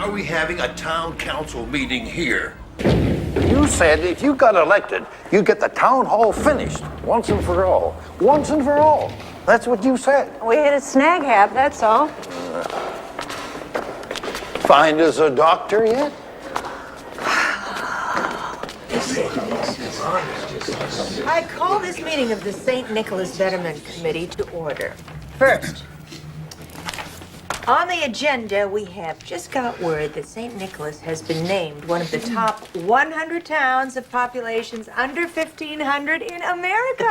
are we having a town council meeting here? You said if you got elected, you'd get the town hall finished once and for all. Once and for all. That's what you said. We hit a snag hap, that's all. Find us a doctor yet? I call this meeting of the St. Nicholas Betterment Committee to order. First, on the agenda, we have just got word that St. Nicholas has been named one of the top 100 towns of populations under 1,500 in America.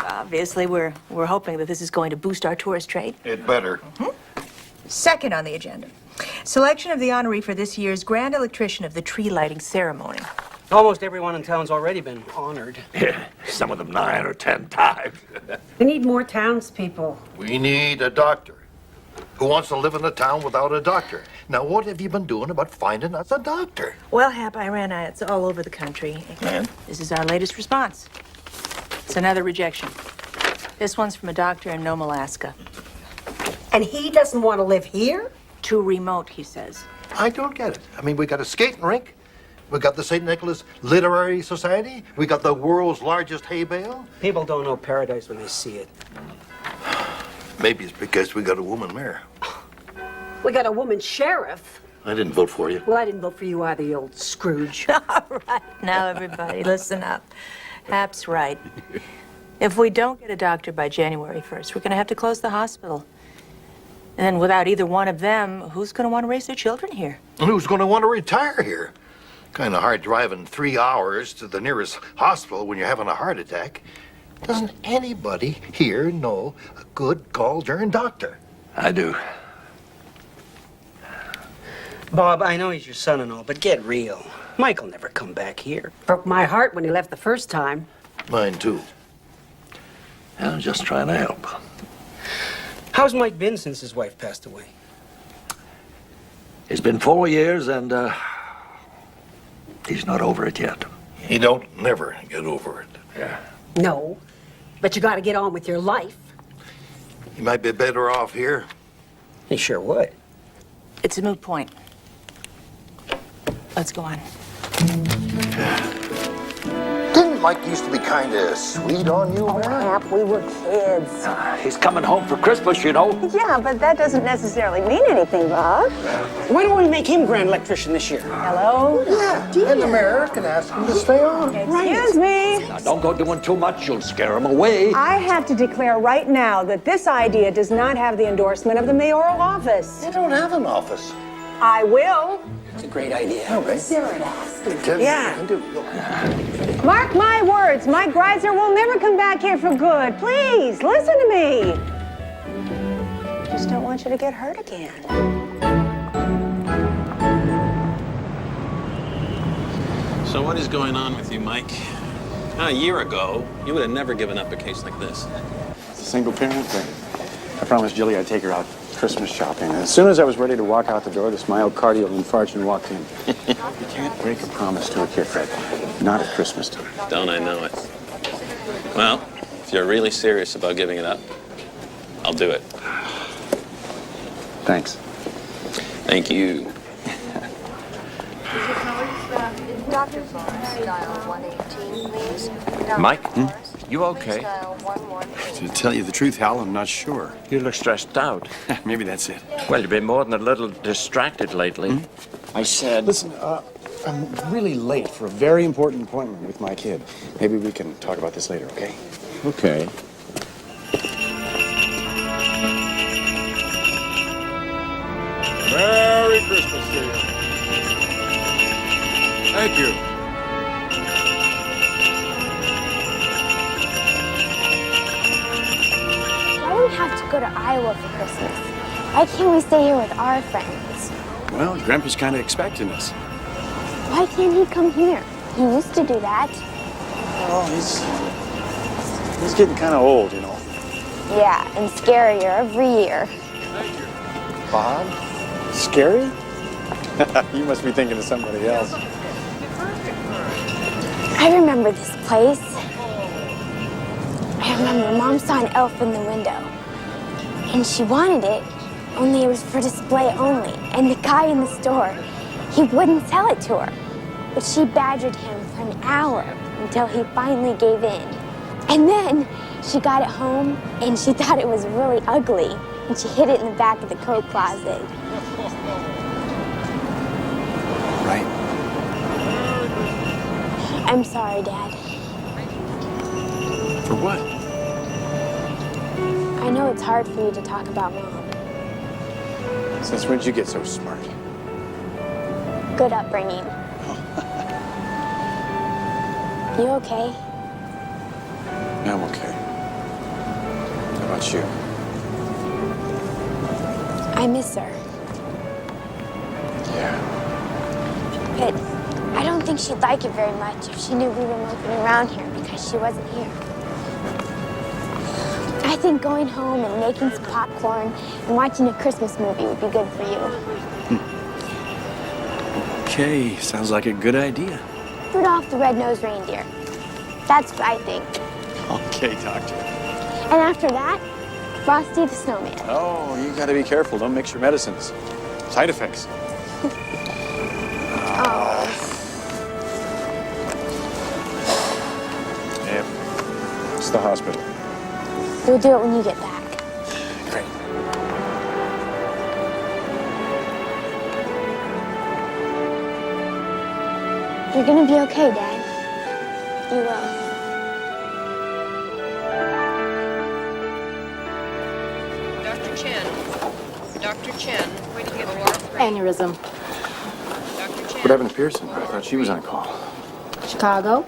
Obviously, we're hoping that this is going to boost our tourist trade. It better. Second on the agenda, selection of the honoree for this year's grand electrician of the tree lighting ceremony. Almost everyone in town's already been honored. Yeah, some of them 9 or 10 times. We need more townspeople. We need a doctor. Who wants to live in a town without a doctor? Now, what have you been doing about finding us a doctor? Well, Hap, I ran ads all over the country. And? This is our latest response. It's another rejection. This one's from a doctor in Nome, Alaska. And he doesn't want to live here? Too remote, he says. I don't get it. I mean, we got a skating rink. We got the St. Nicholas Literary Society. We got the world's largest hay bale. People don't know paradise when they see it. Maybe it's because we got a woman mayor. We got a woman sheriff. I didn't vote for you. Well, I didn't vote for you either, you old Scrooge. All right, now everybody, listen up. Hap's right. If we don't get a doctor by January 1st, we're going to have to close the hospital. And then without either one of them, who's going to want to raise their children here? And who's going to want to retire here? Kind of hard driving 3 hours to the nearest hospital when you're having a heart attack. Doesn't anybody here know a good gall-darn doctor? I do. Bob, I know he's your son and all, but get real. Mike'll never come back here. Broke my heart when he left the first time. Mine, too. I'm just trying to help. How's Mike been since his wife passed away? It's been 4 years, and he's not over it yet. He don't never get over it. Yeah. No, but you got to get on with your life. He might be better off here. He sure would. It's a moot point. Let's go on. Didn't Mike used to be kind of sweet on you, man? Hap, we were kids. He's coming home for Christmas, you know. Yeah, but that doesn't necessarily mean anything, Bob. Why don't we make him grand electrician this year? Hello? Yeah, and the mayor can ask him to stay on. Excuse me. Now, don't go doing too much. You'll scare him away. I have to declare right now that this idea does not have the endorsement of the mayoral office. They don't have an office. I will. It's a great idea. Yeah. Mark my words, Mike Greiser will never come back here for good. Please, listen to me. I just don't want you to get hurt again. So what is going on with you, Mike? A year ago, you would have never given up a case like this. It's a single parent thing. I promised Jilly I'd take her out Christmas shopping. As soon as I was ready to walk out the door, this myocardial infarction walked in. You can't break a promise to a kid, Fred. Not at Christmas time. Don't I know it? Well, if you're really serious about giving it up, I'll do it. Thanks. Thank you. Doctor's office, dial 118, please. Mike, you okay? To tell you the truth, Hal, I'm not sure. You look stressed out. Maybe that's it. Well, you've been more than a little distracted lately. I said... Listen, I'm really late for a very important appointment with my kid. Maybe we can talk about this later, okay? Okay. Merry Christmas to you. Thank you. Why do we have to go to Iowa for Christmas? Why can't we stay here with our friends? Well, Grandpa's kind of expecting us. Why can't he come here? He used to do that. Oh, he's getting kind of old, you know. Yeah, and scarier every year. Bob? Scary? You must be thinking of somebody else. I remember this place. I remember Mom saw an elf in the window. And she wanted it, only it was for display only. And the guy in the store, he wouldn't sell it to her. But she badgered him for an hour until he finally gave in. And then she got it home and she thought it was really ugly. And she hid it in the back of the coat closet. Right. I'm sorry, Dad. For what? I know it's hard for you to talk about Mom. Since when did you get so smart? Good upbringing. You okay? Yeah, I'm okay. How about you? I miss her. Yeah. But I don't think she'd like it very much if she knew we were moping around here because she wasn't here. I think going home and making some popcorn and watching a Christmas movie would be good for you. Okay, sounds like a good idea. Rudolph the Red-Nosed Reindeer. That's what I think. Okay, Doctor. And after that, Frosty the Snowman. Oh, you gotta be careful. Don't mix your medicines. Side effects. Oh. Yep. It's the hospital. We'll do it when you get back. Great. You're gonna be okay, Dad. You will. Dr. Chen. Dr. Chen. Wait till you get the water. Aneurysm. Dr. Chen. What happened to Pearson? I thought she was on call. Chicago.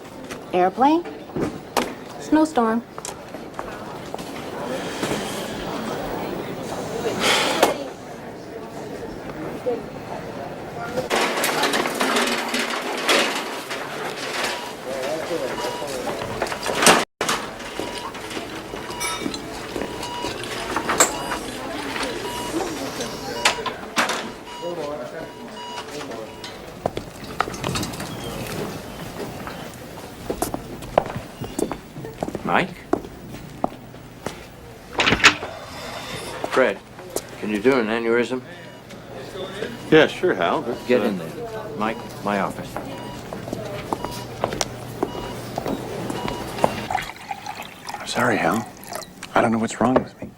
Airplane. Snowstorm. Mike? Fred, can you do an aneurysm? Yeah, sure, Hal. Get in there. Mike, my office. I'm sorry, Hal. I don't know what's wrong with me.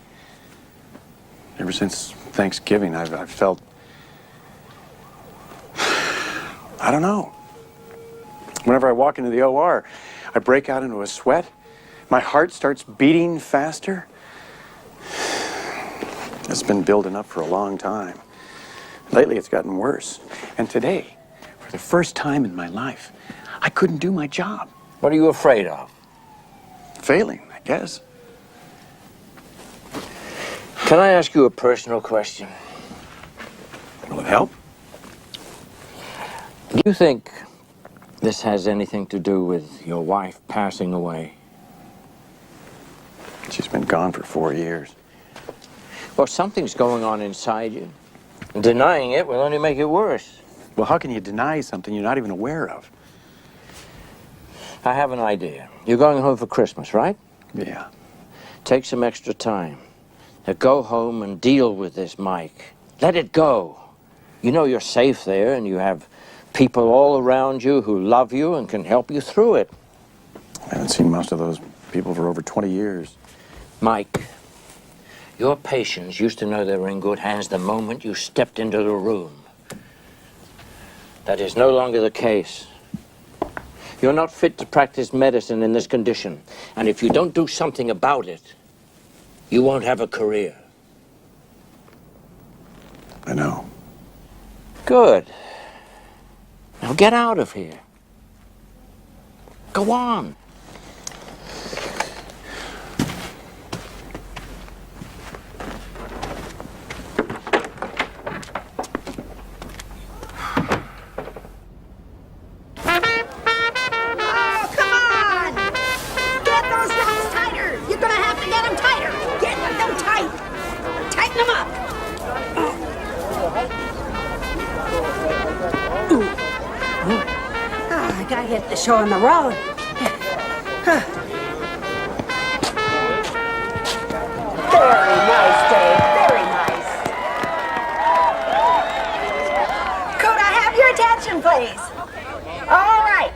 Ever since Thanksgiving, I've felt... I don't know. Whenever I walk into the OR, I break out into a sweat. My heart starts beating faster. It's been building up for a long time. Lately, it's gotten worse. And today, for the first time in my life, I couldn't do my job. What are you afraid of? Failing, I guess. Can I ask you a personal question? Will it help? Do you think this has anything to do with your wife passing away? She's been gone for 4 years. Well, something's going on inside you. Denying it will only make it worse. Well, how can you deny something you're not even aware of? I have an idea. You're going home for Christmas, right? Yeah. Take some extra time. Now go home and deal with this, Mike. Let it go. You know you're safe there, and you have people all around you who love you and can help you through it. I haven't seen most of those people for over 20 years. Mike, your patients used to know they were in good hands the moment you stepped into the room. That is no longer the case. You're not fit to practice medicine in this condition. And if you don't do something about it, you won't have a career. I know. Good. Now get out of here. Go on. Hit the show on the road. Very nice, Dave. Very nice. attention, please. All right.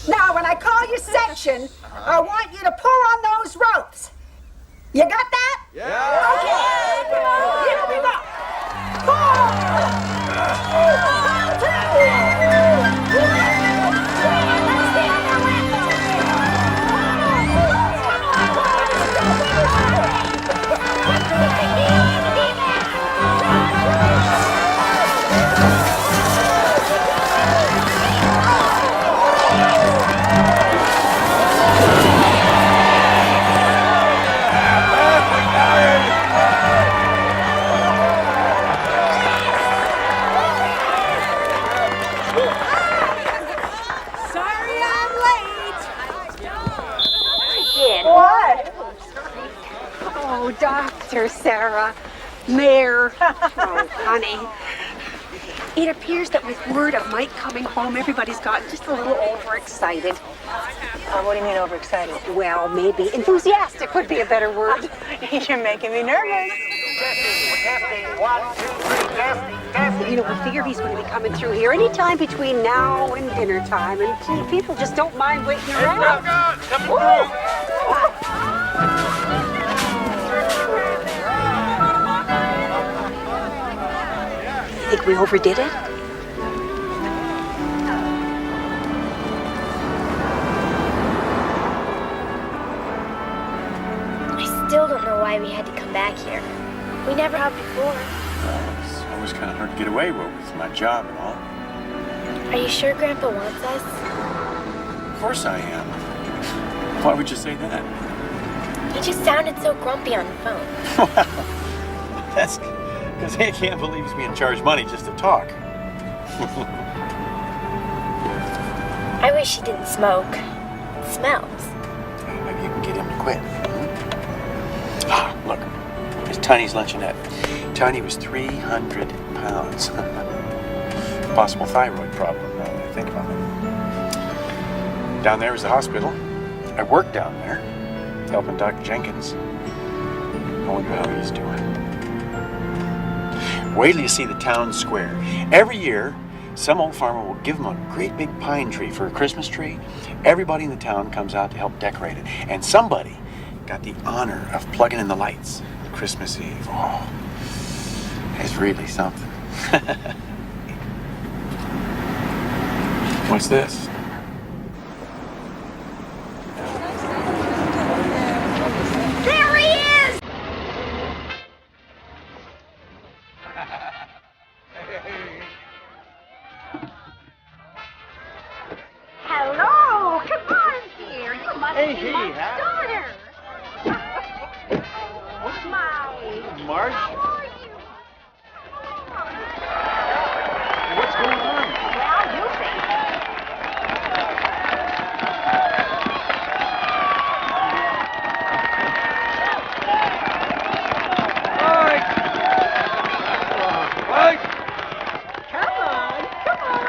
Now, when I call you section, I want you to pull on those ropes. You got that? Yeah. Okay. Here we go. 4. What? Oh, Dr. Sarah, Mayor. Oh, honey. It appears that with word of Mike coming home, everybody's gotten just a little overexcited. What do you mean overexcited? Well, maybe enthusiastic would be a better word. You're making me nervous. Testing, 1, 2, 3, testing. You know, we figure he's going to be coming through here anytime between now and dinner time, and gee, people just don't mind waiting around. Think we overdid it? I still don't know why we had to come back here. We never have before. It's always kind of hard to get away with my job and all. Are you sure Grandpa wants us? Of course I am. Why would you say that? He just sounded so grumpy on the phone. That's because he can't believe he's being charged money just to talk. I wish he didn't smoke. It smells. Maybe you can get him to quit. Ah, look, it's Tiny's luncheonette. Tiny was 300 pounds. Possible thyroid problem, now that I think about it. Down there is the hospital. I work down there, helping Dr. Jenkins. I wonder how he's doing. Wait till you see the town square. Every year, some old farmer will give him a great big pine tree for a Christmas tree. Everybody in the town comes out to help decorate it. And somebody got the honor of plugging in the lights Christmas Eve. Oh, it's really something. What's this? There he is! Hello! Come on, dear. You must be Mike's daughter. Mike. Marge? How are you? What's going on? Well, you think. Come on, come on.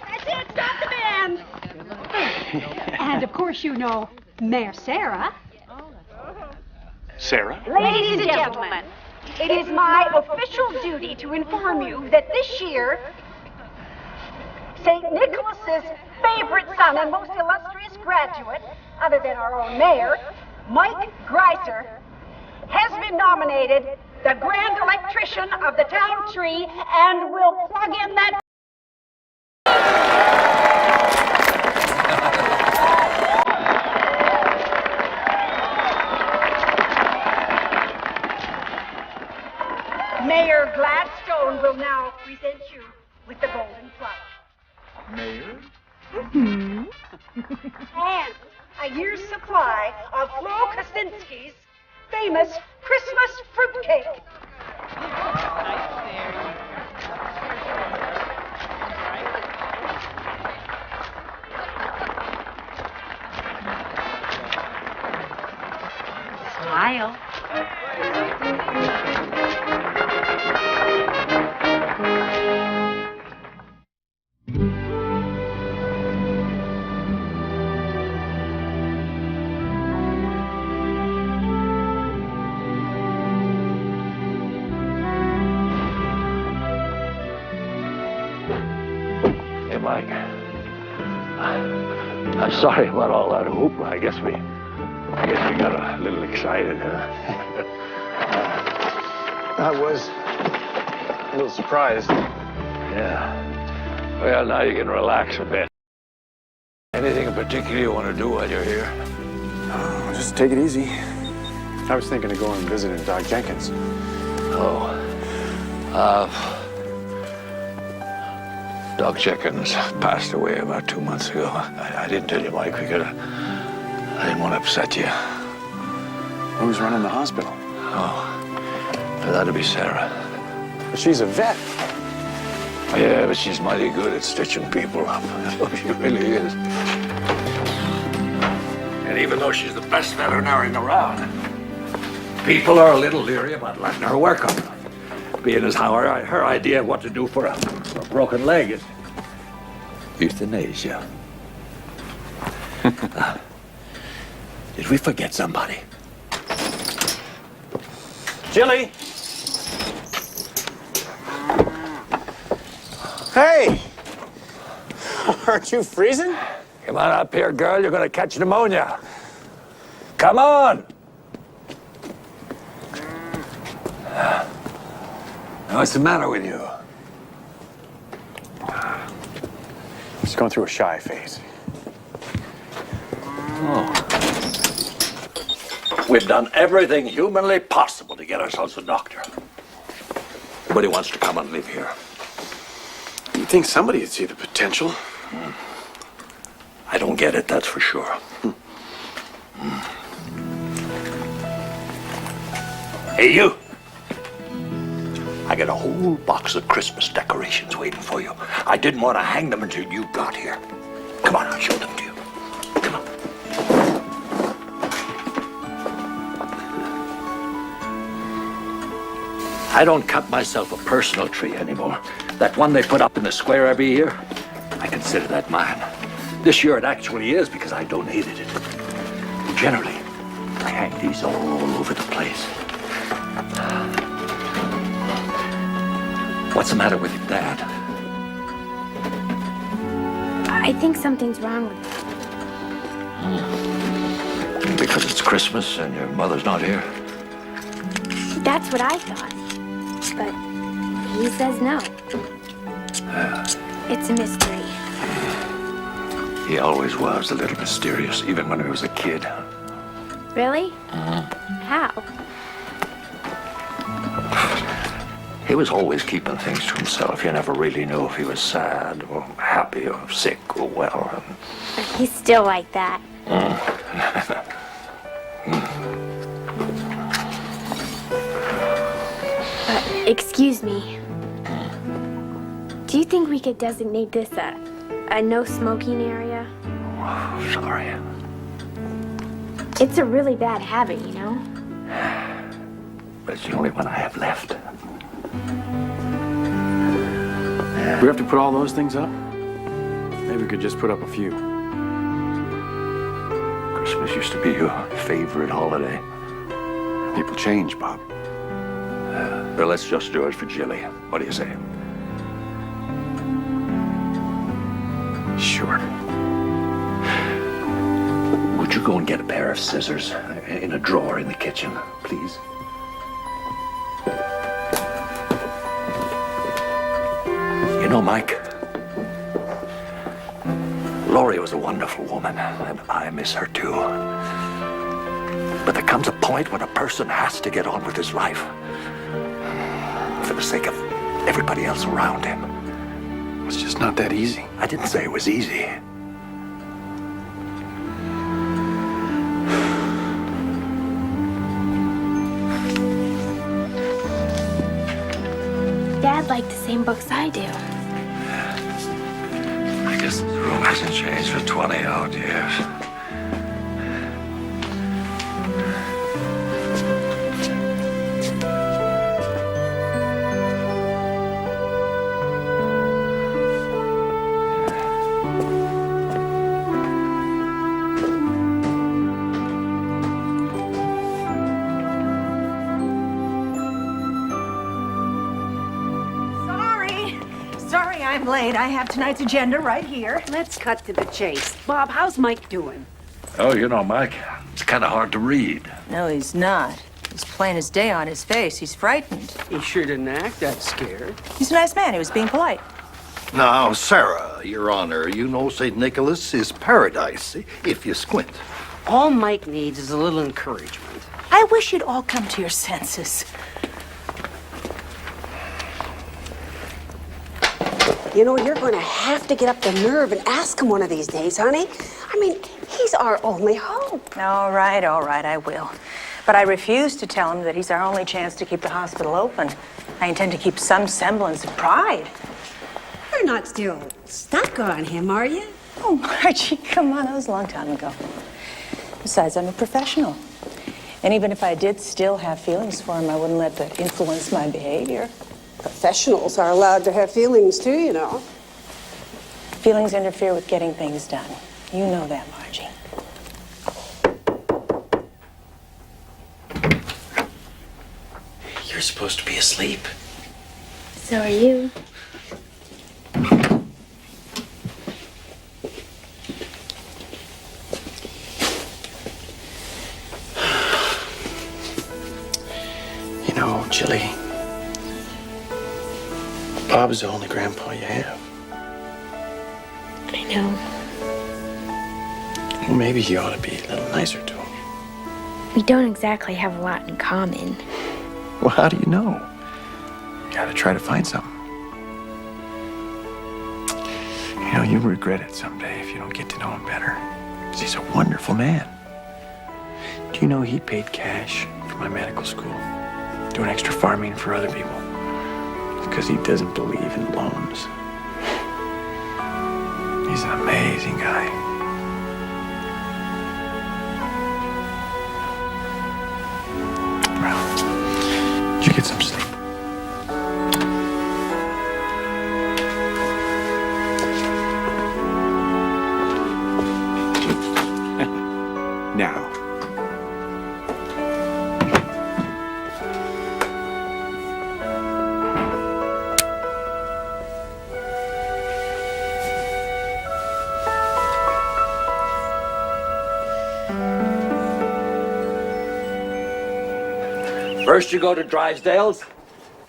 That's it, stop the band. And of course you know Mayor Sarah. Sarah? Ladies and gentlemen, it is my official duty to inform you that this year, St. Nicholas's favorite son and most illustrious graduate, other than our own mayor, Mike Greiser, has been nominated the grand electrician of the town tree and will plug in that. Mayor Gladstone will now present you with the golden flower. Mayor? And a year's supply of Flo Kosinski's famous Christmas fruitcake. Smile. Mike. I'm sorry about all that whoop. I guess we got a little excited, huh? I was a little surprised. Yeah. Well, now you can relax a bit. Anything in particular you want to do while you're here? Just take it easy. I was thinking of going and visiting Doc Jenkins. Oh. Doc Jenkins passed away about 2 months ago. I didn't tell you, Mike, because I didn't want to upset you. Who's running the hospital? Oh, that'd be Sarah. But she's a vet. Yeah, but she's mighty good at stitching people up. She really is. And even though she's the best veterinarian around, people are a little leery about letting her work on them. Being as how her idea of what to do for a broken leg is euthanasia. Did we forget somebody? Jilly! Hey! Aren't you freezing? Come on up here, girl. You're going to catch pneumonia. Come on! What's the matter with you? Just going through a shy phase. Oh. We've done everything humanly possible to get ourselves a doctor. Nobody wants to come and live here. You'd think somebody would see the potential. I don't get it, that's for sure. Hey, you! I got a whole box of Christmas decorations waiting for you. I didn't want to hang them until you got here. Come on, I'll show them to you. Come on. I don't cut myself a personal tree anymore. That one they put up in the square every year, I consider that mine. This year it actually is because I donated it. Generally, I hang these all over the place. What's the matter with your dad? I think something's wrong with him. Because it's Christmas and your mother's not here? That's what I thought. But he says no. It's a mystery. He always was a little mysterious, even when he was a kid. Really? How? He was always keeping things to himself. You never really knew if he was sad or happy or sick or well. But he's still like that. Excuse me. Do you think we could designate this a no smoking area? Oh, sorry. It's a really bad habit, you know? But it's the only one I have left. We have to put all those things up? Maybe we could just put up a few. Christmas used to be your favorite holiday. People change, Bob. Well, let's just do it for Jilly. What do you say? Sure. Would you go and get a pair of scissors in a drawer in the kitchen, please? You know, Mike, Laurie was a wonderful woman, and I miss her too. But there comes a point when a person has to get on with his life for the sake of everybody else around him. It's just not that easy. I didn't say it was easy. Dad liked the same books I do. I guess the room hasn't changed for 20 odd years. I'm late. I have tonight's agenda right here. Let's cut to the chase. Bob, how's Mike doing? Oh, you know, Mike, it's kind of hard to read. No, he's not. He's plain as day on his face. He's frightened. He sure didn't act that scared. He's a nice man. He was being polite. Now, Sarah, Your Honor, you know St. Nicholas is paradise if you squint. All Mike needs is a little encouragement. I wish you'd all come to your senses. You know, you're going to have to get up the nerve and ask him one of these days, honey. I mean, he's our only hope. All right, I will. But I refuse to tell him that he's our only chance to keep the hospital open. I intend to keep some semblance of pride. You're not still stuck on him, are you? Oh, Margie, come on, that was a long time ago. Besides, I'm a professional. And even if I did still have feelings for him, I wouldn't let that influence my behavior. Professionals are allowed to have feelings too, you know. Feelings interfere with getting things done. You know that, Margie. You're supposed to be asleep. So are you. You know, Jilly, Bob's the only grandpa you have. I know. Well, maybe you ought to be a little nicer to him. We don't exactly have a lot in common. Well, how do you know? You gotta try to find something. You know, you'll regret it someday if you don't get to know him better. 'Cause he's a wonderful man. Do you know he paid cash for my medical school? Doing extra farming for other people. Because he doesn't believe in loans. He's an amazing guy. Well, did you get some sleep? Now. First you go to Drysdale's,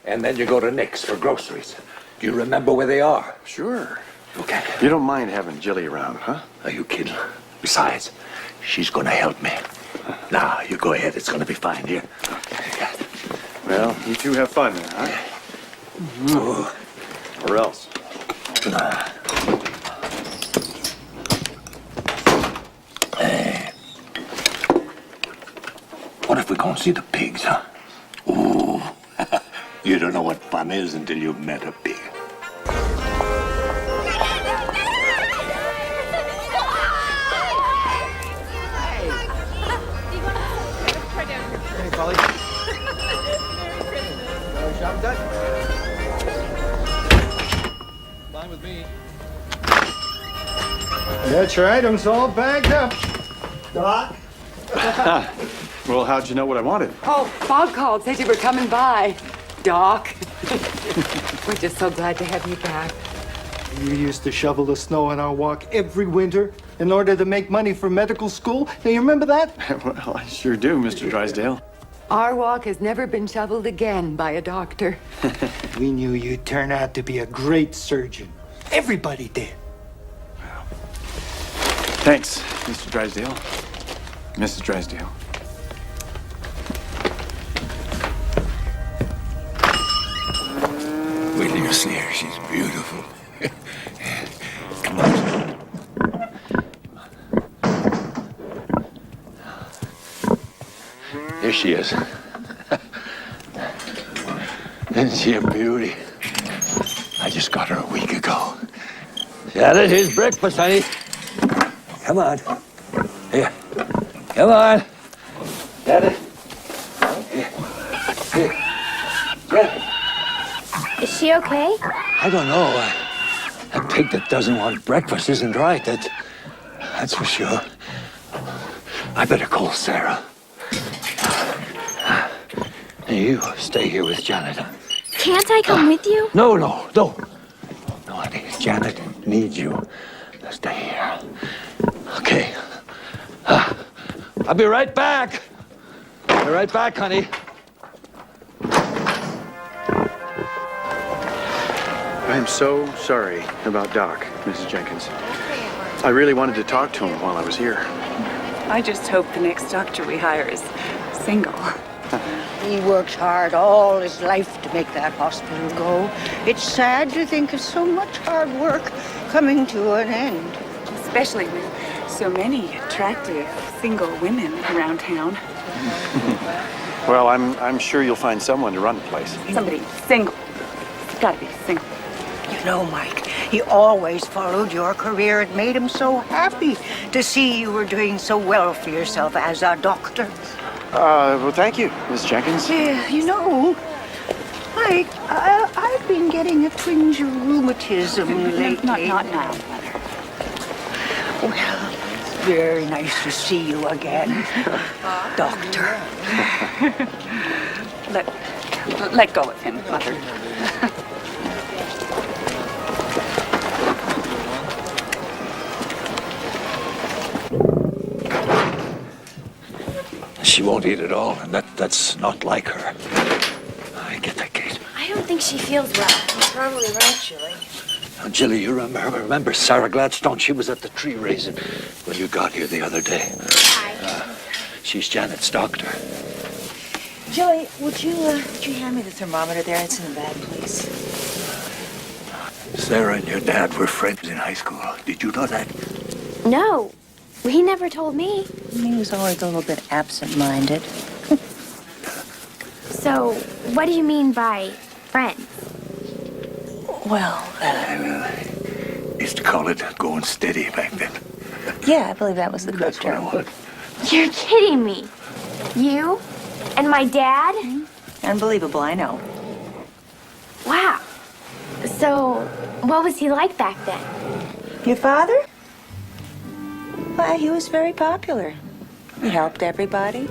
and then you go to Nick's for groceries. Do you remember where they are? Sure. Okay. You don't mind having Jilly around, huh? Are you kidding? Besides, she's gonna help me. Now, you go ahead. It's gonna be fine here. Okay. Well, you two have fun then, huh? Or else. What if we go and see the pigs, huh? Ooh. You don't know what fun is until you've met a pig. Hey, Polly. Shop done. Fine with me. Get your items all bagged up. Doc? Well, how'd you know what I wanted? Oh, Bob called, said you were coming by. Doc. We're just so glad to have you back. You used to shovel the snow on our walk every winter in order to make money for medical school. Now, you remember that? Well, I sure do, Mr. Drysdale. Our walk has never been shoveled again by a doctor. We knew you'd turn out to be a great surgeon. Everybody did. Thanks, Mr. Drysdale. Mrs. Drysdale. Wait till you see her. She's beautiful. Come on. Here she is. Isn't she a beauty? I just got her a week ago. Yeah, this is breakfast, honey. Come on. Here. Come on. Get it. Here. Here. Get it. Is she okay? I don't know. A pig that doesn't want breakfast isn't right. That's for sure. I better call Sarah. You stay here with Janet. Can't I come with you? No, honey. Janet needs you. Stay here. Okay. I'll be right back. Be right back, honey. I'm so sorry about Doc, Mrs. Jenkins. I really wanted to talk to him while I was here. I just hope the next doctor we hire is single. He works hard all his life to make that hospital go. It's sad to think of so much hard work coming to an end. Especially with so many attractive single women around town. Well, I'm sure you'll find someone to run the place. Somebody single. It's gotta be single. You know, Mike, he always followed your career. It made him so happy to see you were doing so well for yourself as a doctor. Well, thank you, Miss Jenkins. Yeah, you know, Mike, I've been getting a twinge of rheumatism lately. Not now, Mother. Well, it's very nice to see you again, Doctor. Let go of him, Mother. She won't eat at all, and that's not like her. I get that, Kate. I don't think she feels well. You're probably right, Julie. Now, Jilly, you remember Sarah Gladstone? She was at the tree raising when you got here the other day. Hi. She's Janet's doctor. Julie, would you hand me the thermometer there? It's in the bag, please. Sarah and your dad were friends in high school. Did you know that? No, he never told me. He was always a little bit absent-minded. So, what do you mean by friends? Well, Used to call it going steady back then. yeah, I believe that was the correct That's what term. it was. You're kidding me. You and my dad? Unbelievable, I know. Wow. So, what was he like back then? Your father? Why, he was very popular. He helped everybody.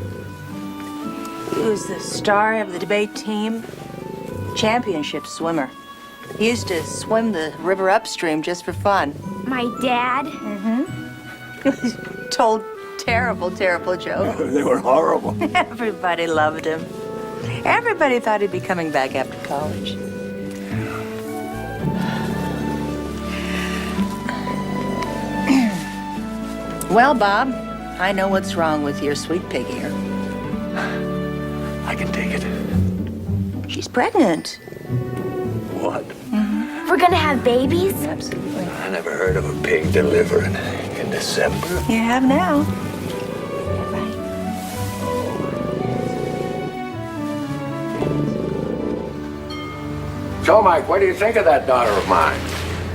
He was the star of the debate team, championship swimmer. He used to swim the river upstream just for fun. My dad? He told terrible jokes. They were horrible. Everybody loved him. Everybody thought he'd be coming back after college. Well, Bob, I know what's wrong with your sweet pig ear. I can take it. She's pregnant. What? We're gonna have babies? Absolutely. I never heard of a pig delivering in December. You have now. So, Mike, what do you think of that daughter of mine?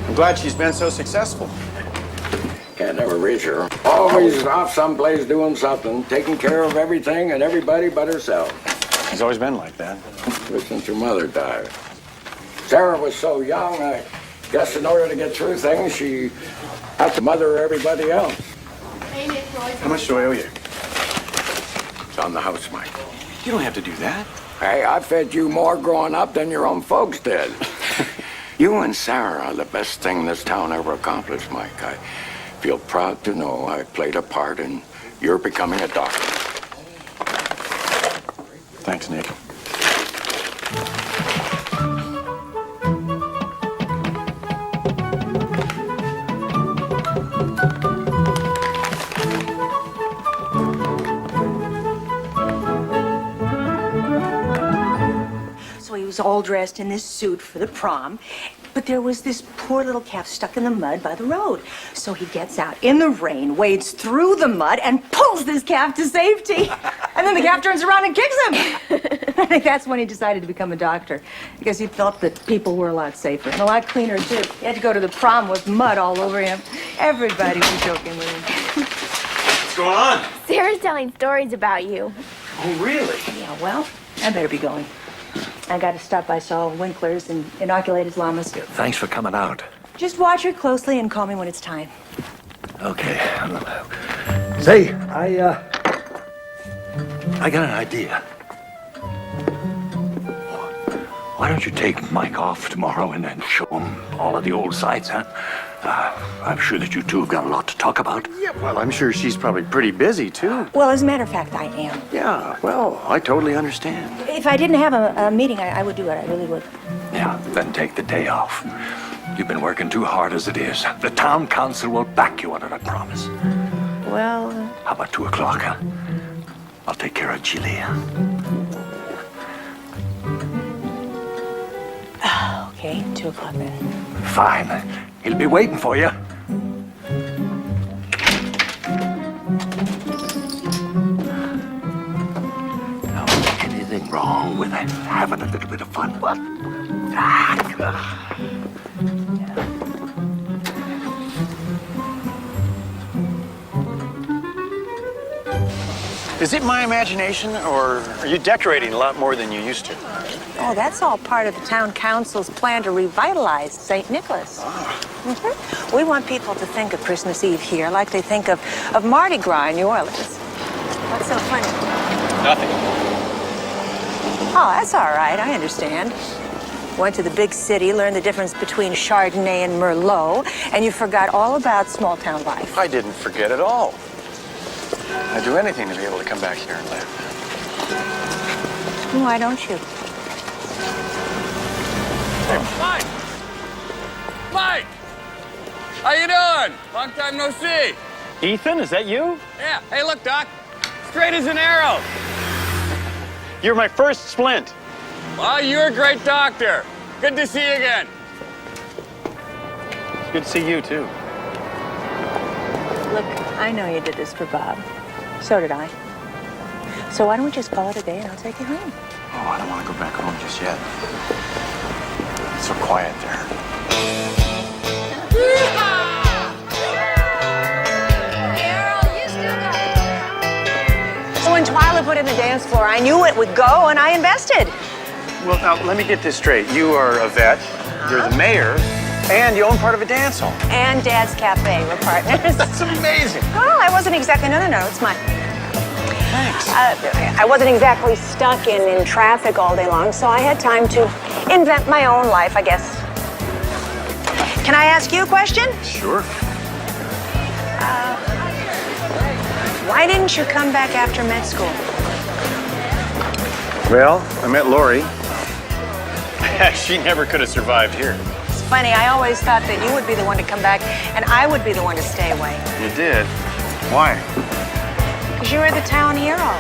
I'm glad she's been so successful. Can't never reach her. Always off someplace doing something, taking care of everything and everybody but herself. She's always been like that. Ever since her mother died. Sarah was so young, I guess in order to get through things, she had to mother everybody else. How much do I owe you? It's on the house, Mike. You don't have to do that. Hey, I fed you more growing up than your own folks did. You and Sarah are the best thing this town ever accomplished, Mike. I feel proud to know I played a part in your becoming a doctor. Thanks, Nick. So he was all dressed in this suit for the prom, but there was this poor little calf stuck in the mud by the road. So he gets out in the rain, wades through the mud, and pulls this calf to safety. And then the calf turns around and kicks him. I think that's when he decided to become a doctor, because he felt that people were a lot safer and a lot cleaner, too. He had to go to the prom with mud all over him. Everybody was joking with him. What's going on? Sarah's telling stories about you. Oh, really? Yeah, well, I better be going. I got to stop by Saul Winkler's and inoculate his llamas. Thanks for coming out. Just watch her closely and call me when it's time. Okay. Say, I got an idea. Why don't you take Mike off tomorrow and then show him all of the old sites, huh? I'm sure that you two have got a lot to talk about. Yeah, well, I'm sure she's probably pretty busy, too. Well, as a matter of fact, I am. Yeah, well, I totally understand. If I didn't have a meeting, I would do it. I really would. Yeah, then take the day off. You've been working too hard as it is. The town council will back you on it, I promise. Well... How about 2 o'clock, huh? I'll take care of Chile. Okay, 2 o'clock then. Fine. He'll be waiting for you. Now, anything wrong with having a little bit of fun? What? Is it my imagination, or are you decorating a lot more than you used to? Oh, that's all part of the town council's plan to revitalize St. Nicholas. We want people to think of Christmas Eve here like they think of Mardi Gras in New Orleans. What's so funny? Nothing. Oh, that's all right. I understand. Went to the big city, learned the difference between Chardonnay and Merlot, and you forgot all about small-town life. I didn't forget at all. I'd do anything to be able to come back here and live. Why don't you? Mike! Mike! How you doing? Long time no see. Ethan, is that you? Yeah. Hey, look, Doc. Straight as an arrow. You're my first splint. Well, you're a great doctor. Good to see you again. It's good to see you, too. Look, I know you did this for Bob. So did I. So why don't we just call it a day and I'll take you home? Oh, I don't want to go back home just yet. It's so quiet there. So when Twyla put in the dance floor, I knew it would go and I invested. Well, now, let me get this straight. You are a vet, you're the mayor, and you own part of a dance hall. And Dad's Cafe, we're partners. That's amazing. Well, I wasn't exactly, no, it's mine. Thanks. I wasn't exactly stuck in traffic all day long, so I had time to invent my own life, I guess. Can I ask you a question? Sure. Why didn't you come back after med school? Well, I met Lori. She never could have survived here. It's funny, I always thought that you would be the one to come back and I would be the one to stay away. You did? Why? Because you were the town hero.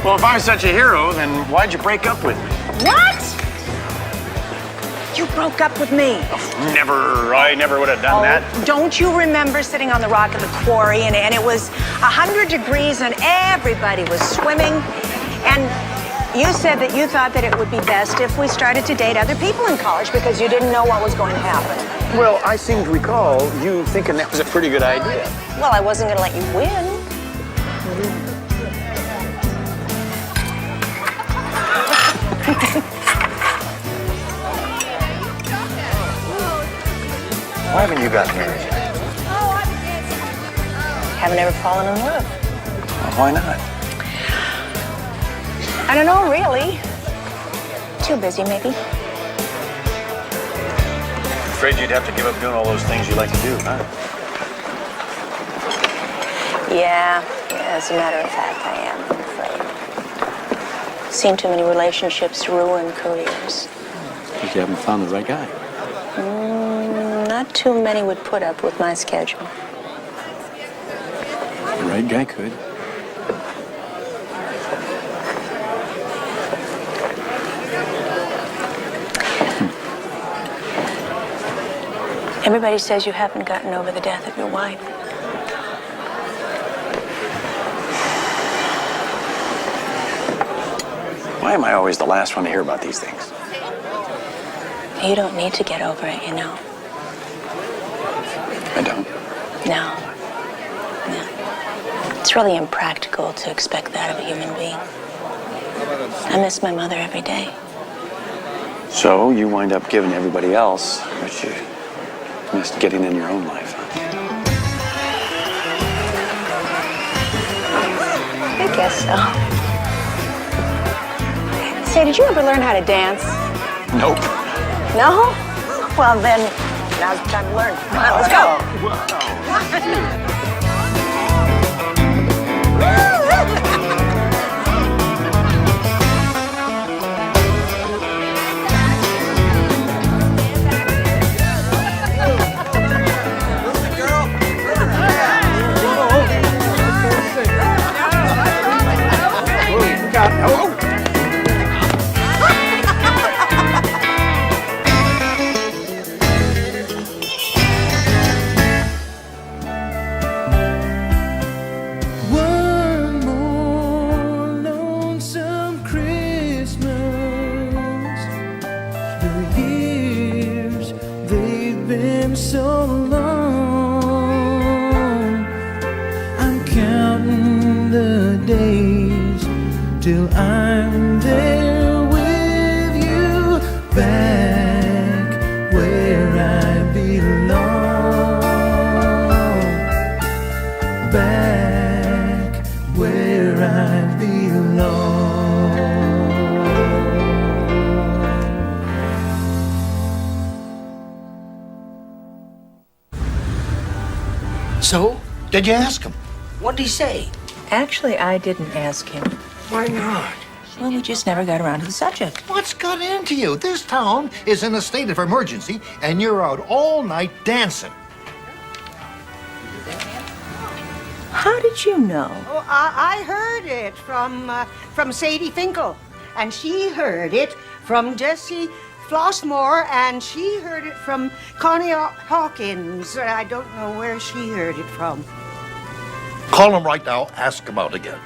Well, if I'm such a hero, then why'd you break up with me? What? You broke up with me. Never. I never would have done that. Don't you remember sitting on the rock of the quarry and it was 100 degrees and everybody was swimming? And you said that you thought that it would be best if we started to date other people in college because you didn't know what was going to happen. Well, I seem to recall you thinking that was a pretty good idea. Well, I wasn't going to let you win. Why haven't you gotten married yet? Haven't ever fallen in love. Well, why not? I don't know, really. Too busy, maybe. Afraid you'd have to give up doing all those things you like to do, huh? Yeah, as a matter of fact, I am, I'm afraid. Seen too many relationships ruin careers. Because you haven't found the right guy. Not too many would put up with my schedule. The right guy could. Everybody says you haven't gotten over the death of your wife. Why am I always the last one to hear about these things? You don't need to get over it, you know. I don't. No. It's really impractical to expect that of a human being. I miss my mother every day. So you wind up giving everybody else what you missed getting in your own life, huh? I guess so. Say, did you ever learn how to dance? Nope. No? Well, then, now's the time to learn. Come on, let's go. One more lonesome Christmas. The years, they've been so long. I'm counting the days till I'm there with you, back where I belong. Back where I belong. So, did you ask him? What'd he say? Actually, I didn't ask him. Why not? Well, we just never got around to the subject. What's got into you? This town is in a state of emergency, and you're out all night dancing. How did you know? Oh, I heard it from Sadie Finkel, and she heard it from Jessie Flossmore, and she heard it from Connie Hawkins. I don't know where she heard it from. Call him right now. Ask him out again.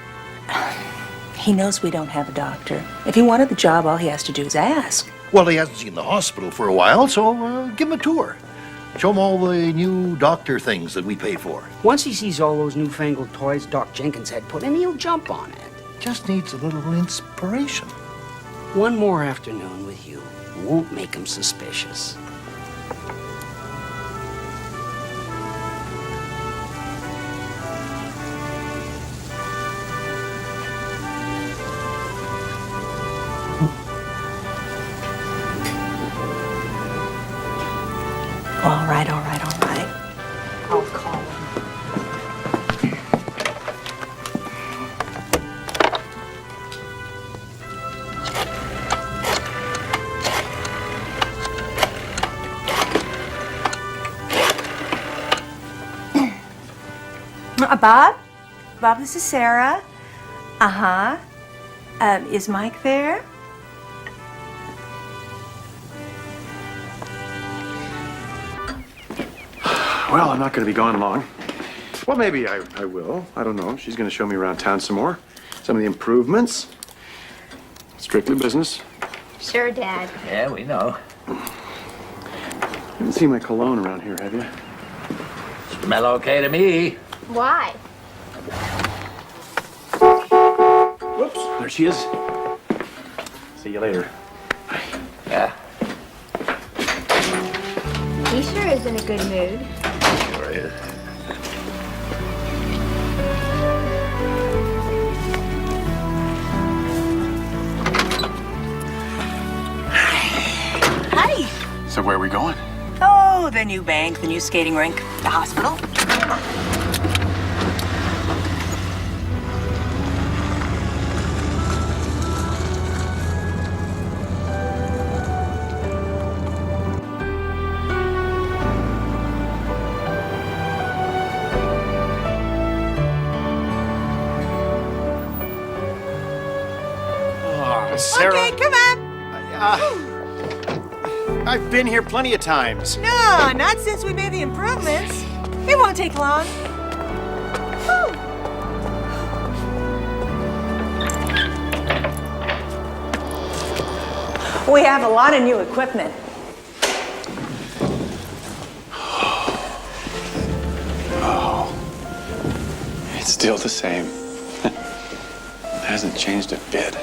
He knows we don't have a doctor. If he wanted the job, all he has to do is ask. Well, he hasn't seen the hospital for a while, so give him a tour. Show him all the new doctor things that we pay for. Once he sees all those newfangled toys Doc Jenkins had put in, he'll jump on it. Just needs a little inspiration. One more afternoon with you won't make him suspicious. All right, all right, all right. I'll call him. Bob? Bob, this is Sarah. Uh-huh. Is Mike there? Well, I'm not going to be gone long. Well, maybe I will. I don't know. She's going to show me around town some more. Some of the improvements. Strictly business. Sure, Dad. Yeah, we know. You haven't seen my cologne around here, have you? Smell okay to me. Why? Whoops, there she is. See you later. Yeah, He sure is in a good mood. sure is. Hi. So where are we going? Oh, the new bank, the new skating rink, the hospital. Sarah. Okay, come on. I've been here plenty of times. No, not since we made the improvements. It won't take long. We have a lot of new equipment. Oh, it's still the same. It hasn't changed a bit.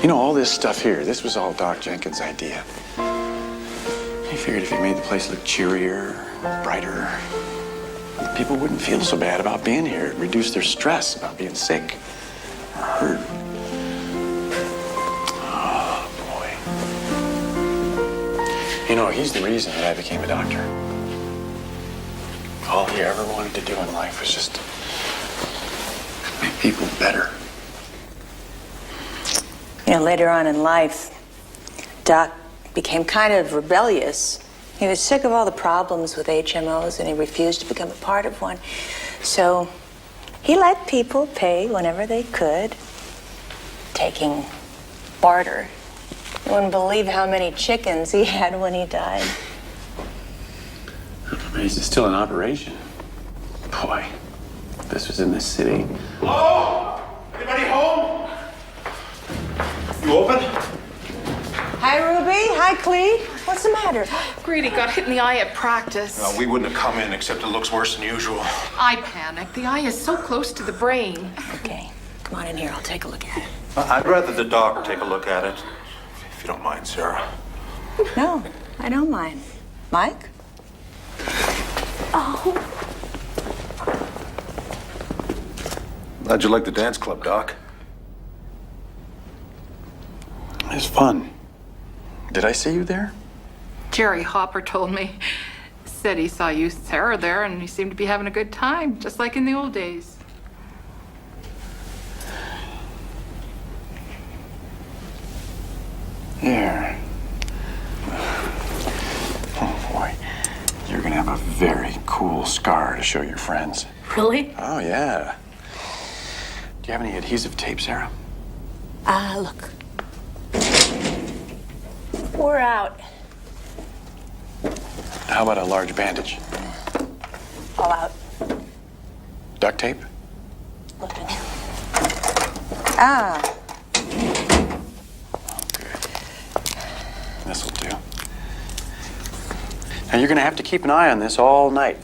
You know, all this stuff here, this was all Doc Jenkins' idea. He figured if he made the place look cheerier, brighter, people wouldn't feel so bad about being here. It'd reduce their stress about being sick or hurt. Oh, You know, he's the reason that I became a doctor. All he ever wanted to do in life was just make people better. You know, later on in life, Doc became kind of rebellious. He was sick of all the problems with HMOs, and he refused to become a part of one. So he let people pay whenever they could, taking barter. You wouldn't believe how many chickens he had when he died. He's still in operation. Boy, if this was in the city. Hello? Anybody home? You open? Hi, Ruby. Hi, Clee. What's the matter? Grady got hit in the eye at practice. We wouldn't have come in, except it looks worse than usual. I panicked. The eye is so close to the brain. Okay, come on in here. I'll take a look at it. I'd rather the doc take a look at it, if you don't mind, Sarah. No, I don't mind. Mike? Oh. How'd you like the dance club, Doc? It's fun. Did I see you there? Jerry Hopper told me. Said he saw you, Sarah, there, and you seemed to be having a good time, just like in the old days. There. Oh, boy. You're gonna have a very cool scar to show your friends. Really? Oh, yeah. Do you have any adhesive tape, Sarah? Look. We're out. How about a large bandage? All out. Duct tape? Looking. Ah. This'll do. Now, you're gonna have to keep an eye on this all night.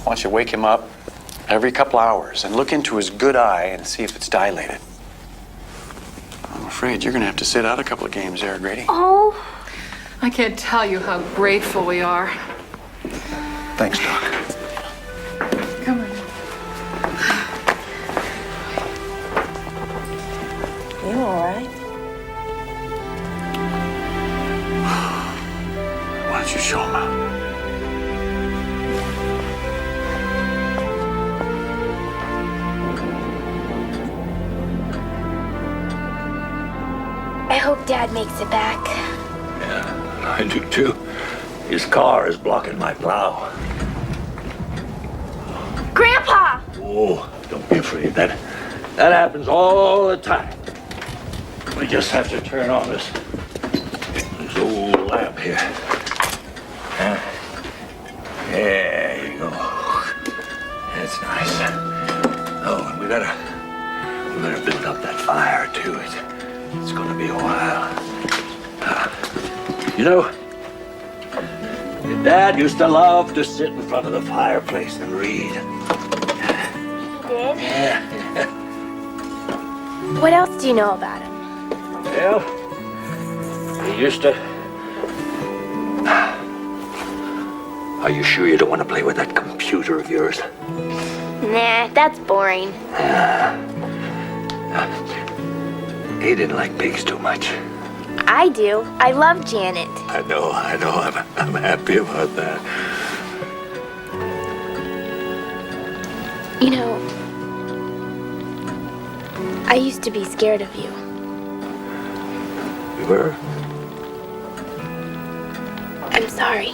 I want you to wake him up every couple hours and look into his good eye and see if it's dilated. I'm afraid you're gonna have to sit out a couple of games there, Grady. Oh. I can't tell you how grateful we are. Thanks, Doc. Come on. You all right? Why don't you show him out? I hope Dad makes it back. Yeah, I do too. His car is blocking my plow. Grandpa! Oh, don't be afraid. That happens all the time. We just have to turn on this old lamp here. There you go. That's nice. Oh, and we better build up that fire too. It's gonna be a while. You know, your dad used to love to sit in front of the fireplace and read. He did? Yeah. What else do you know about him? Well, he used to... Are you sure you don't want to play with that computer of yours? Nah, that's boring. He didn't like pigs too much. I do. I love Janet. I know. I'm happy about that. You know, I used to be scared of you. You were? I'm sorry.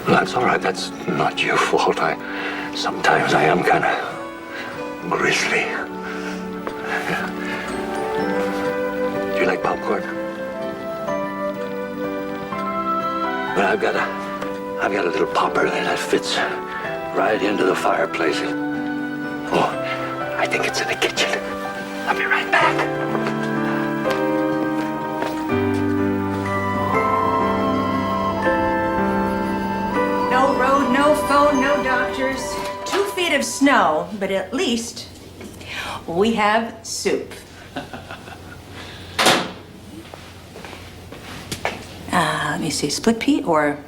Well, that's all right. That's not your fault. Sometimes I am kind of grisly. Do you like popcorn? Well, I've got a little popper that fits right into the fireplace. Oh, I think it's in the kitchen. I'll be right back. No road, no phone, no doctors. 2 feet of snow, but at least we have soup. Let me see, split pea or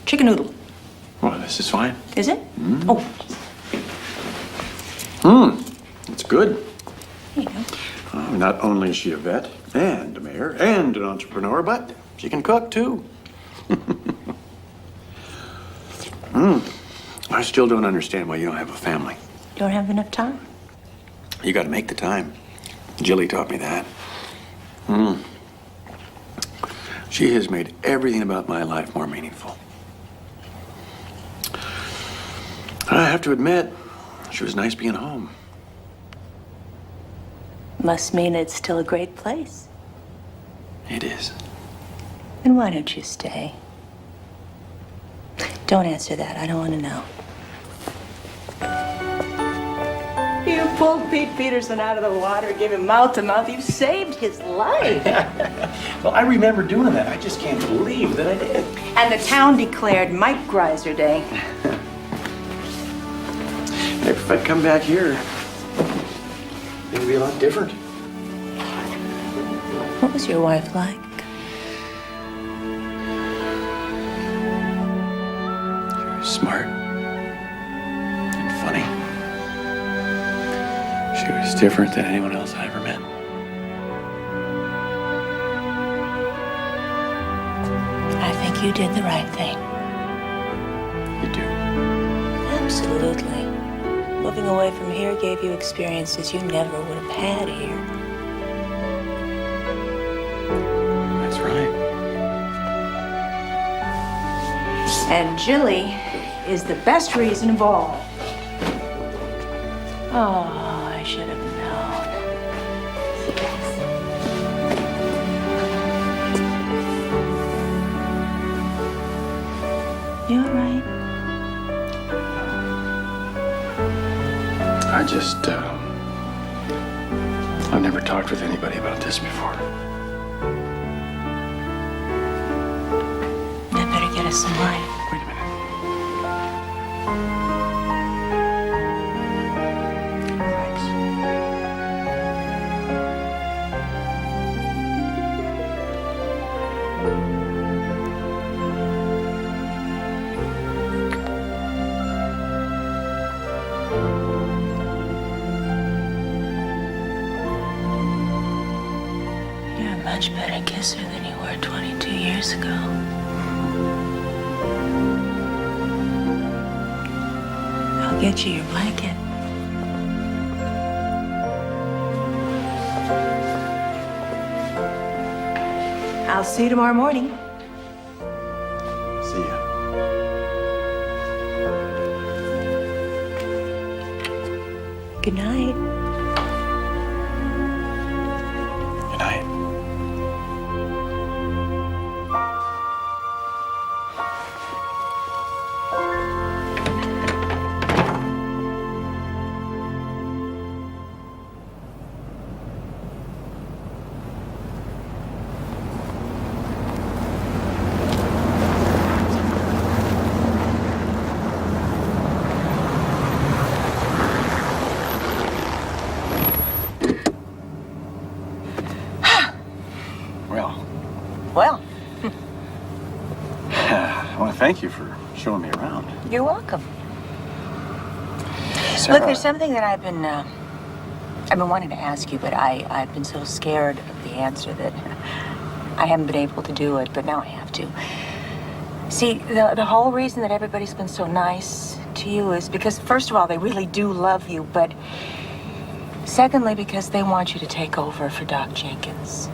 chicken noodle? Well, this is fine. Is it? Mm. Oh, It's good. Not only is she a vet and a mayor and an entrepreneur, but she can cook too. I still don't understand why you don't have a family. Don't have enough time. You got to make the time. Jilly taught me that. She has made everything about my life more meaningful. I have to admit, she was nice being home. Must mean it's still a great place. It is. Then why don't you stay? Don't answer that. I don't want to know. You pulled Pete Peterson out of the water, gave him mouth to mouth. You saved his life. Well, I remember doing that. I just can't believe that I did. And the town declared Mike Greiser Day. If I'd come back here, it'd be a lot different. What was your wife like? She was smart and funny. She was different than anyone else I ever met. I think you did the right thing. You do? Absolutely. Moving away from here gave you experiences you never would have had here. That's right. And Jilly is the best reason of all. Oh, I should have known. You all right? I've never talked with anybody about this before. I better get us some wine. Wait a minute. Thanks. You're a much better kisser than you were 22 years ago. I'll get you your blanket. I'll see you tomorrow morning. See ya. Good night. Good night. Well, I want to thank you for showing me around. you're welcome. Sarah, Look, there's something that I've been wanting to ask you, but I've been so scared of the answer that I haven't been able to do it, but now I have to. See, the whole reason that everybody's been so nice to you is because, first of all, they really do love you, but secondly, because they want you to take over for Doc Jenkins.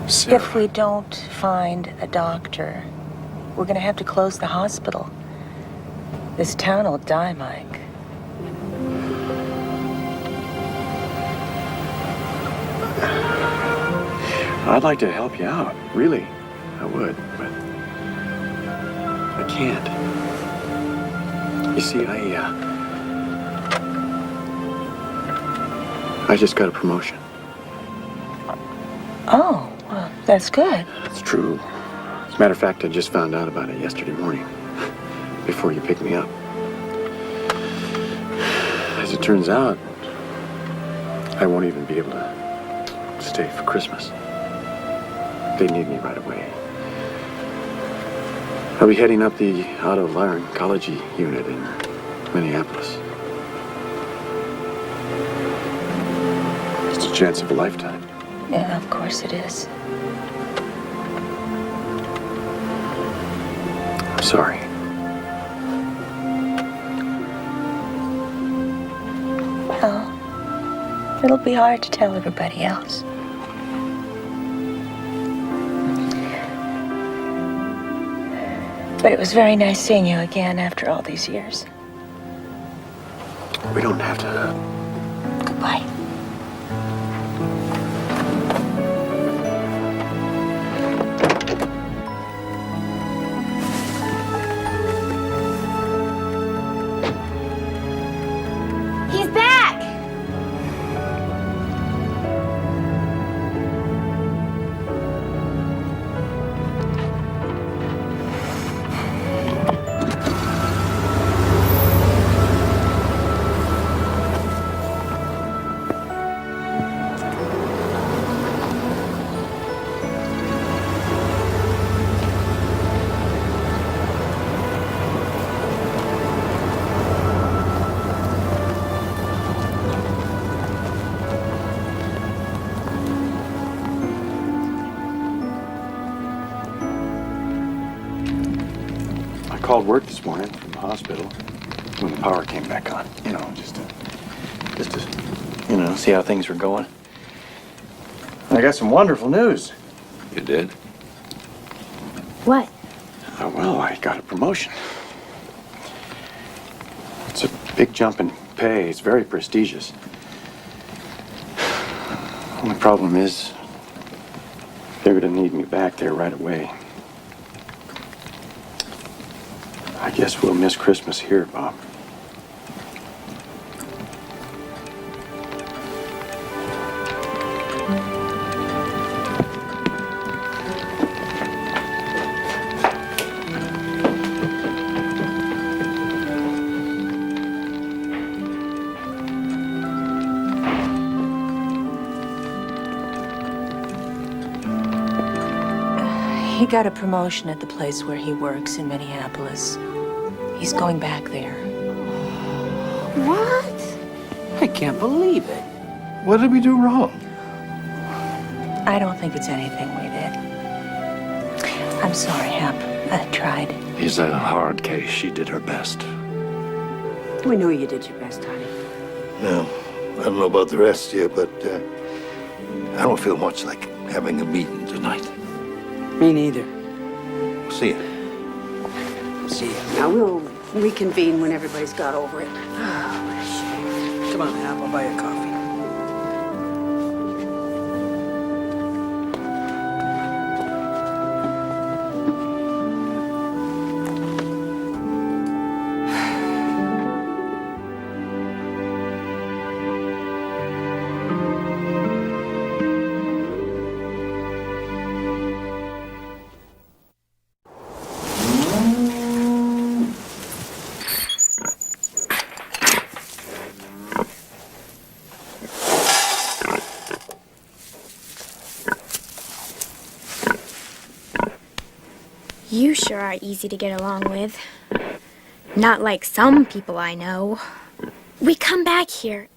Sarah. If we don't find a doctor, we're gonna have to close the hospital. This town will die, Mike. I'd like to help you out, really. I would, but I can't. You see, I just got a promotion. Oh, well, that's good. It's true. As a matter of fact, I just found out about it yesterday morning, before you picked me up. As it turns out, I won't even be able to stay for Christmas. They need me right away. I'll be heading up the auto-oncology unit in Minneapolis. chance of a lifetime. Yeah, of course it is. I'm sorry. Well, it'll be hard to tell everybody else. But it was very nice seeing you again after all these years. We don't have to. Goodbye. He's back! I called work this morning from the hospital when the power came back on. You know, just to see how things were going. And I got some wonderful news. You did? What? Well, I got a promotion. It's a big jump in pay. It's very prestigious. Only problem is, they're gonna need me back there right away. I guess we'll miss Christmas here, Bob. He got a promotion at the place where he works in Minneapolis. He's going back there. What? I can't believe it. What did we do wrong? I don't think it's anything we did. I'm sorry, Hap. I tried. He's a hard case. She did her best. We knew you did your best, honey. No, I don't know about the rest of you, but I don't feel much like having a meeting tonight. Me neither. See ya. See ya. Now we'll reconvene when everybody's got over it. Come on, Hap, I'll buy you a coffee. You sure are easy to get along with. Not like some people I know. We come back here,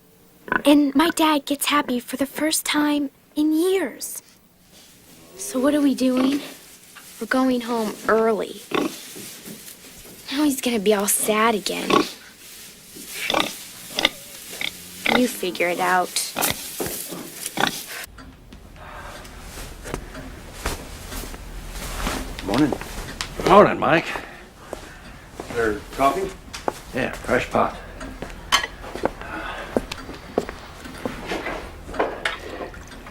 and my dad gets happy for the first time in years. So what are we doing? We're going home early. Now he's gonna be all sad again. You figure it out. Morning. Morning, Mike. Is there coffee? Yeah, fresh pot.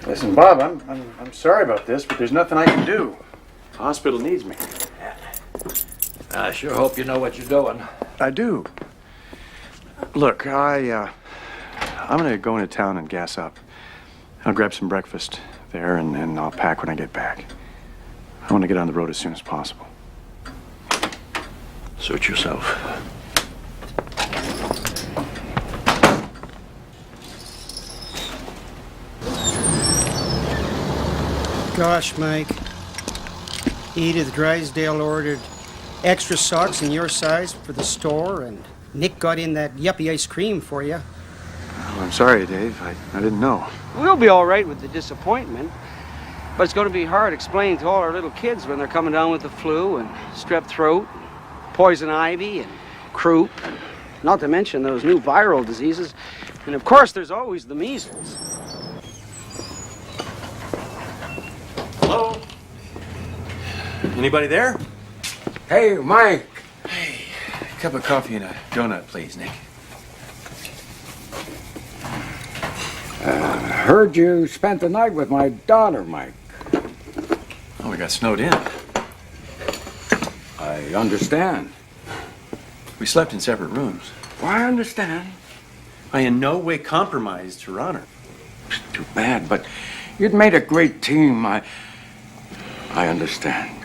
Listen, Bob, I'm sorry about this, but there's nothing I can do. The hospital needs me. I sure hope you know what you're doing. I do. Look, I'm gonna go into town and gas up. I'll grab some breakfast there, and I'll pack when I get back. I want to get on the road as soon as possible. Suit yourself. Gosh, Mike. Edith Drysdale ordered extra socks in your size for the store, and Nick got in that yuppie ice cream for you. Well, I'm sorry, Dave. I didn't know. We'll be all right with the disappointment. But it's going to be hard explaining to all our little kids when they're coming down with the flu and strep throat, poison ivy and croup, and not to mention those new viral diseases. And of course, there's always the measles. Hello? Anybody there? Hey, Mike. Hey, a cup of coffee and a donut, please, Nick. Heard you spent the night with my daughter, Mike. Oh, we got snowed in. I understand. We slept in separate rooms. Well, I understand. I in no way compromised her honor. It's too bad, but you'd made a great team. I understand.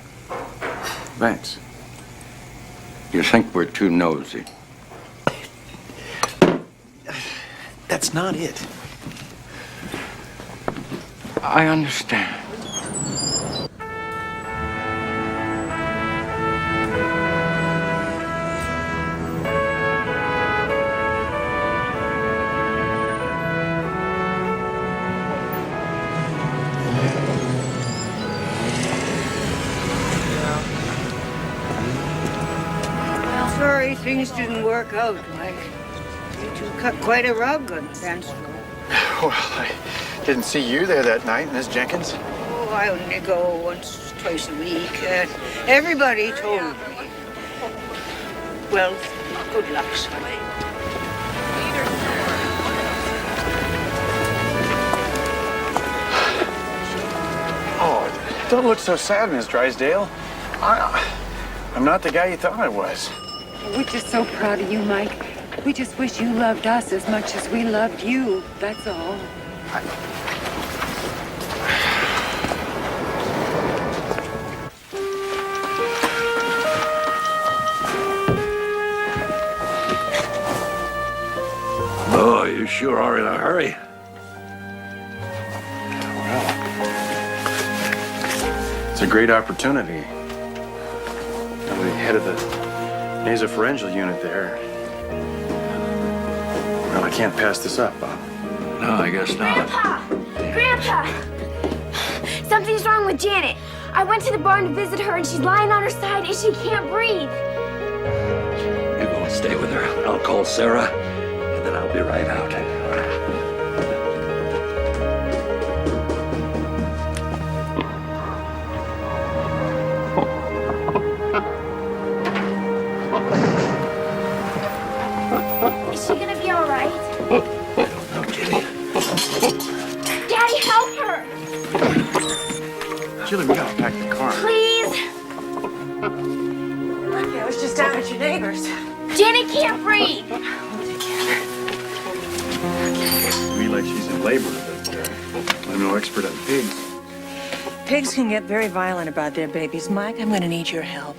Thanks. You think we're too nosy? That's not it. I understand. Well, sorry things didn't work out, Mike. You two cut quite a rug on the dance floor. Well, I didn't see you there that night, Miss Jenkins. Oh, I only go once, twice a week. Everybody told me. Well, good luck, son. Oh, don't look so sad, Miss Drysdale. I'm not the guy you thought I was. We're just so proud of you, Mike. We just wish you loved us as much as we loved you. That's all. Oh, you sure are in a hurry. It's a great opportunity. I'm the head of the nasopharyngeal unit there. Well, I can't pass this up, Bob. No, I guess not. Grandpa! Something's wrong with Janet. I went to the barn to visit her and she's lying on her side and she can't breathe. You go and stay with her. I'll call Sarah, and then I'll be right out. Is she gonna be all right? No, Jilly. Daddy, help her! Julie, we gotta pack the car. Please! I was just down at your neighbor's. Janet can't breathe! Me like she's in labor, but I'm no expert on pigs. Pigs can get very violent about their babies. Mike, I'm going to need your help.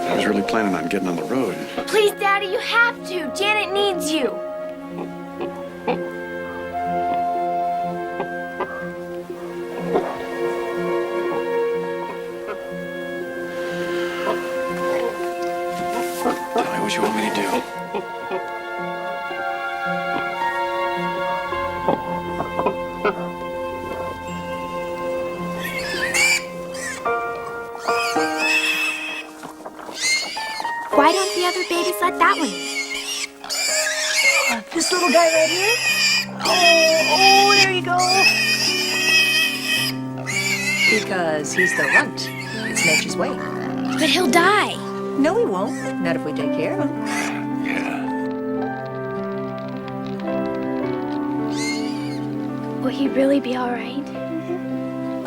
I was really planning on getting on the road. Please, Daddy, you have to. Janet needs you. Tell me what you want me to do. Why don't the other babies let that one in? This little guy right here? Oh, there you go. Because he's the runt. It's nature's way. But he'll die. No, he won't. Not if we take care of him. Will he really be all right?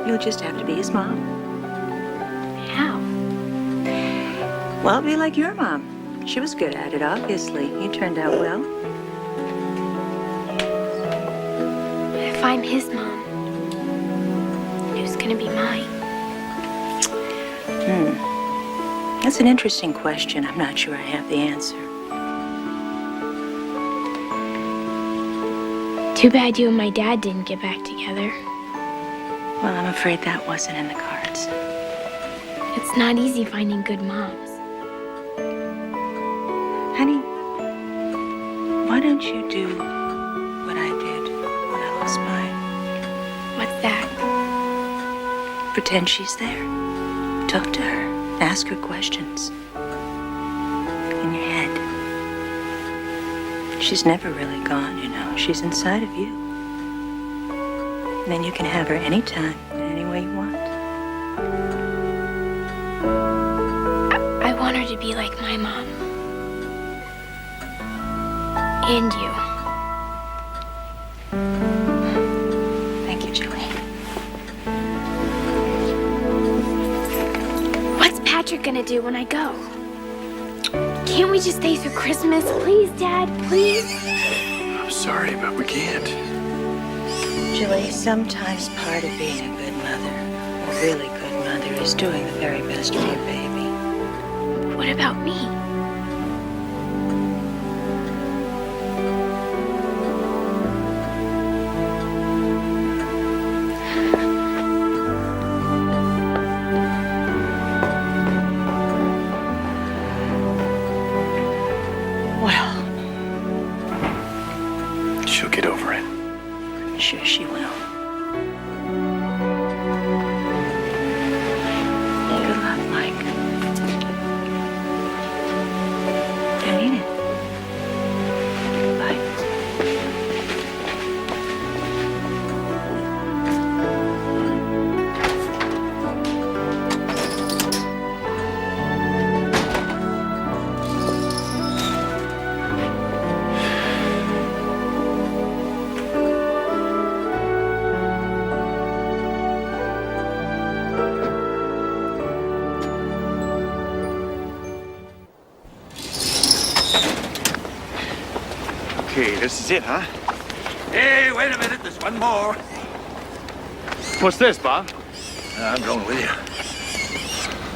You'll just have to be his mom. How? Well, be like your mom. She was good at it, obviously. You turned out well. If I'm his mom, who's gonna be mine? That's an interesting question. I'm not sure I have the answer. Too bad you and my dad didn't get back together. Well, I'm afraid that wasn't in the cards. It's not easy finding good moms. Honey, Why don't you do what I did when I lost mine? What's that? Pretend she's there. Talk to her. Ask her questions. In your head. She's never really gone, you know. She's inside of you. And then you can have her anytime, in any way you want. I want her to be like my mom. And you. Thank you, Julie. What's Patrick gonna do when I go? Can't we just stay through Christmas? Please, Dad, please? I'm sorry, but we can't. Julie, sometimes part of being a good mother, a really good mother, is doing the very best for your baby. What about me? Well, she'll get over it. I'm sure she will. Good luck, Mike. I mean it. Bye. Okay, this is it, huh? Hey, wait a minute. There's one more. What's this, Bob? I'm going with you.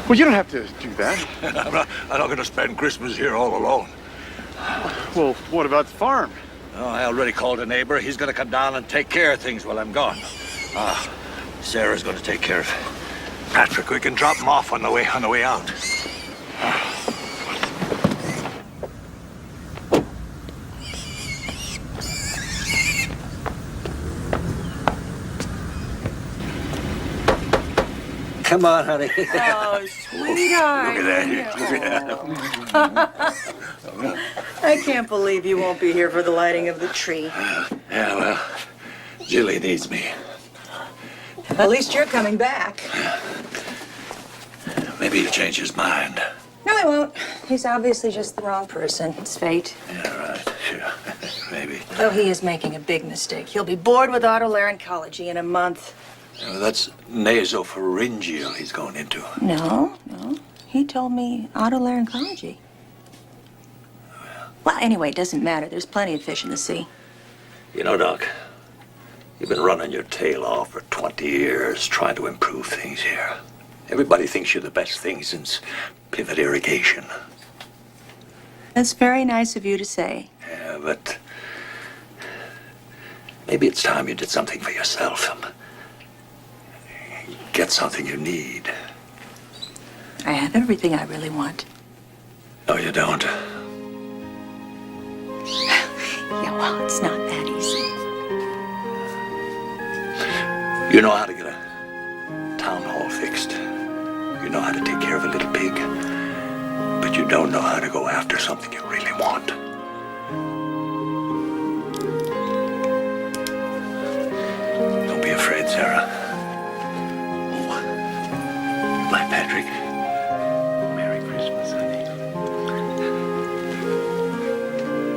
Well, you don't have to do that. I'm not going to spend Christmas here all alone. Well, what about the farm? Oh, I already called a neighbor. He's going to come down and take care of things while I'm gone. Sarah's going to take care of Patrick. We can drop him off on the way out. Come on, honey. Oh, sweetheart. Look at that. I can't believe you won't be here for the lighting of the tree. Yeah, well, Jilly needs me. At least you're coming back. Maybe he'll change his mind. No, he won't. He's obviously just the wrong person. It's fate. Yeah, right. Sure. Maybe. Though he is making a big mistake. He'll be bored with otolaryngology in a month. That's nasopharyngeal he's going into. No. He told me otolaryngology. Well, anyway, it doesn't matter. There's plenty of fish in the sea. You know, Doc, you've been running your tail off for 20 years trying to improve things here. Everybody thinks you're the best thing since pivot irrigation. That's very nice of you to say. Yeah, but maybe it's time you did something for yourself. Get something you need. I have everything I really want. No, you don't. Yeah, well, it's not that easy. You know how to get a town hall fixed. You know how to take care of a little pig. But you don't know how to go after something you really want. Don't be afraid, Sarah. Bye, Patrick. Merry Christmas, honey.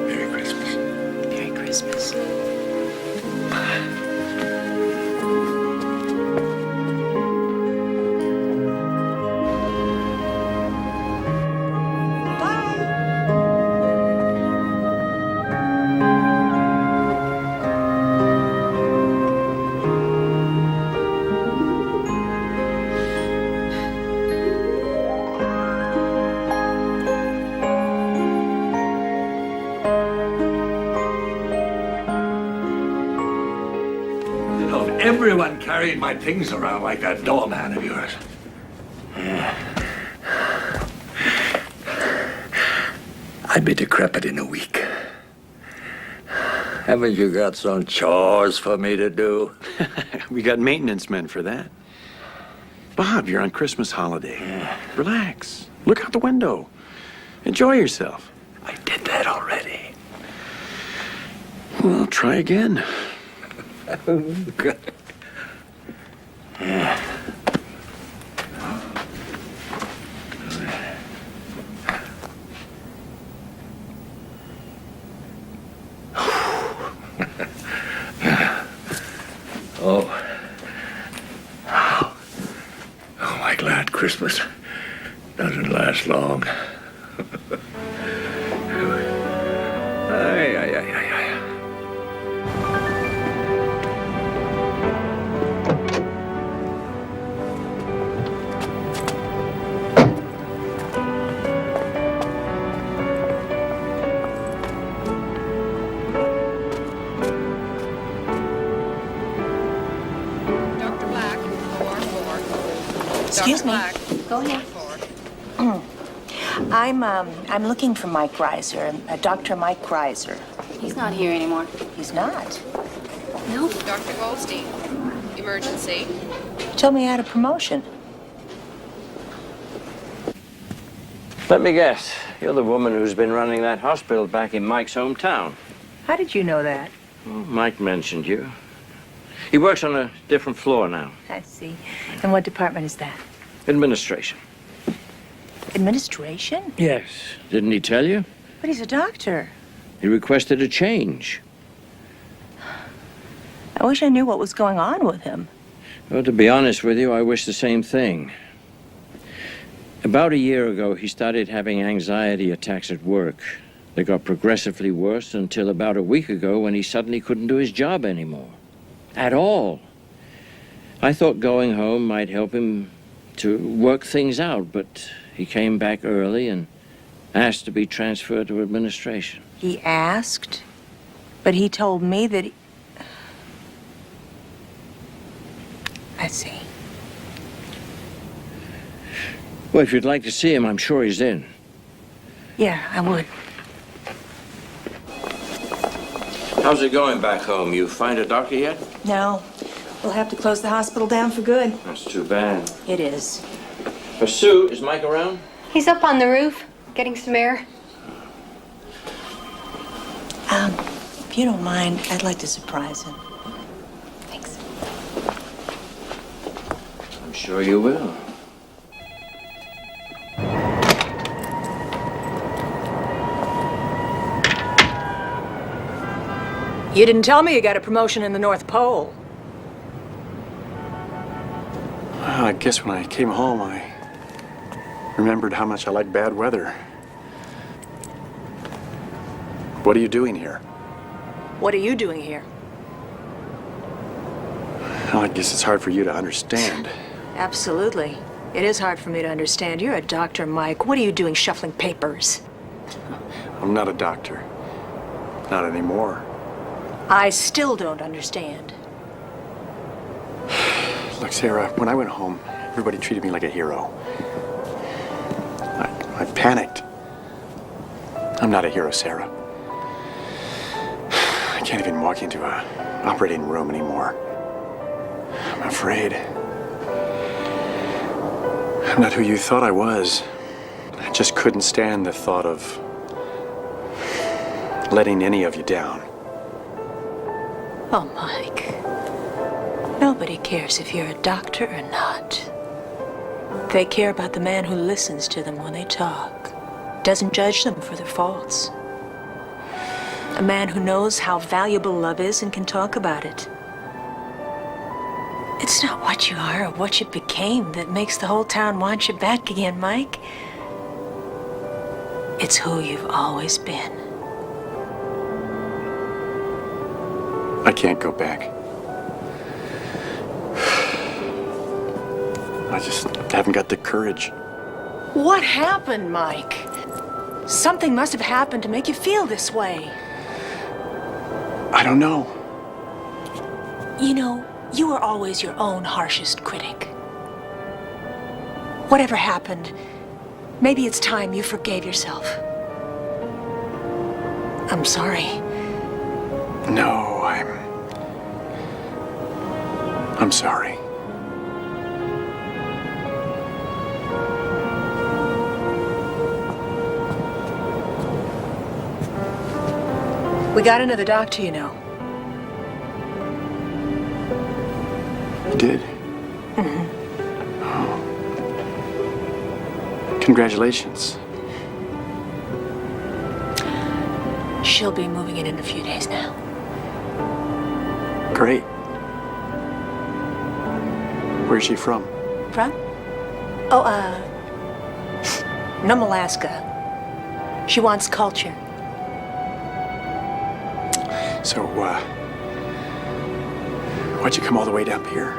Merry Christmas. Merry Christmas. Everyone carried my things around like that doorman of yours. Yeah. I'd be decrepit in a week. Haven't you got some chores for me to do? We got maintenance men for that. Bob, you're on Christmas holiday. Relax. Look out the window. Enjoy yourself. I did that already. Well, try again. Good. Oh, my glad Christmas doesn't last long. Ay, ay, ay, ay, ay. Dr. Black, Excuse me. Go ahead. I'm looking for Mike Greiser, Dr. Mike Greiser. He's not here anymore. He's not. No. Dr. Goldstein, emergency. He told me he had a promotion. Let me guess. You're the woman who's been running that hospital back in Mike's hometown. How did you know that? Well, Mike mentioned you. He works on a different floor now. I see. And what department is that? Administration. Administration? Yes. Didn't he tell you? But he's a doctor. He requested a change. I wish I knew what was going on with him. Well, to be honest with you, I wish the same thing. About a year ago, he started having anxiety attacks at work. They got progressively worse until about a week ago when he suddenly couldn't do his job anymore. At all. I thought going home might help him to work things out, but he came back early and asked to be transferred to administration. He asked, but he told me that he... I see. Well, if you'd like to see him, I'm sure he's in. Yeah, I would. How's it going back home? You find a doctor yet? No. We'll have to close the hospital down for good. That's too bad. It is. Sue, is Mike around? He's up on the roof, getting some air. If you don't mind, I'd like to surprise him. Thanks. I'm sure you will. You didn't tell me you got a promotion in the North Pole. Well, I guess when I came home, I remembered how much I like bad weather. What are you doing here? What are you doing here? Well, I guess it's hard for you to understand. Absolutely. It is hard for me to understand. You're a doctor, Mike. What are you doing shuffling papers? I'm not a doctor. Not anymore. I still don't understand. Look, Sarah, when I went home, everybody treated me like a hero. I panicked. I'm not a hero, Sarah. I can't even walk into an operating room anymore. I'm afraid. I'm not who you thought I was. I just couldn't stand the thought of letting any of you down. Oh, Mike. Nobody cares if you're a doctor or not. They care about the man who listens to them when they talk, doesn't judge them for their faults. A man who knows how valuable love is and can talk about it. It's not what you are or what you became that makes the whole town want you back again, Mike. It's who you've always been. I can't go back. I just haven't got the courage. What happened, Mike? Something must have happened to make you feel this way. I don't know. You know, you were always your own harshest critic. Whatever happened, maybe it's time you forgave yourself. I'm sorry. No, I'm sorry. We got another doctor, you know. You did? Mm-hmm. Oh. Congratulations. She'll be moving in a few days now. Great. Where's she from? From? Oh, Nome, Alaska. She wants culture. So, why'd you come all the way down here?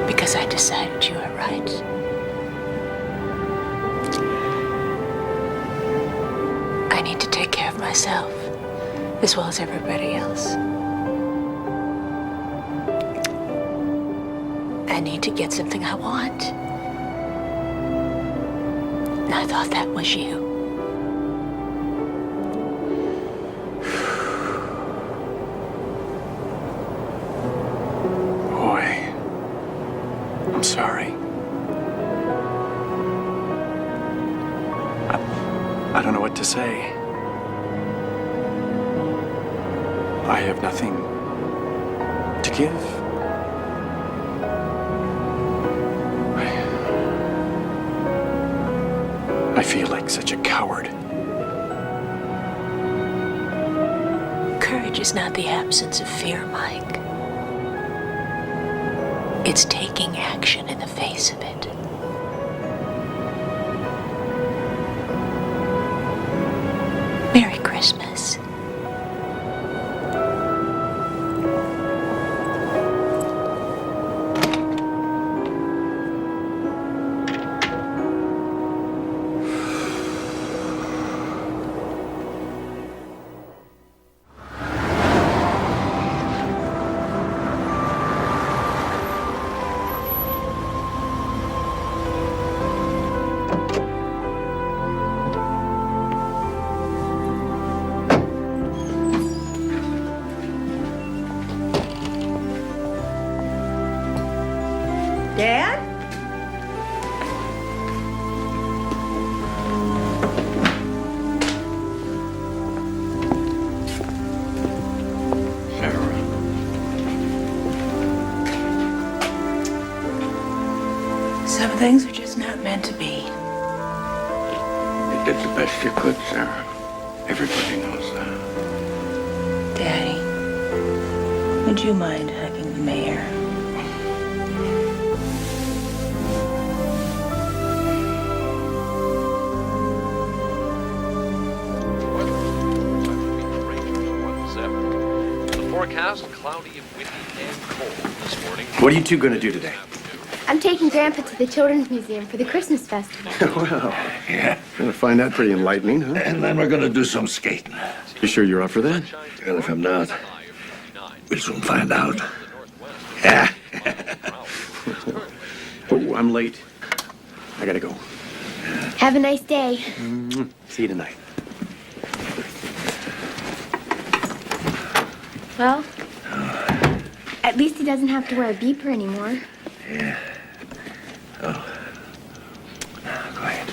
Because I decided you were right. I need to take care of myself, as well as everybody else. I need to get something I want. And I thought that was you. Boy, I'm sorry. I don't know what to say. I have nothing to give. I feel like such a coward. Courage is not the absence of fear, Mike. It's taking action in the face of it. Merry Christmas. Dad? Some things are just not meant to be. You did the best you could, Sarah. Everybody knows that. Daddy, would you mind hugging the mayor? The forecast, cloudy, windy, and cold this morning. What are you two going to do today? I'm taking Grandpa to the Children's Museum for the Christmas festival. Well, Yeah. gonna find that pretty enlightening, huh? And then we're gonna do some skating. You sure you're up for that? Well, if I'm not, we'll soon find out. Yeah. Oh, I'm late. I gotta go. Have a nice day. See you tonight. Well, at least he doesn't have to wear a beeper anymore. Yeah. Oh. Go ahead.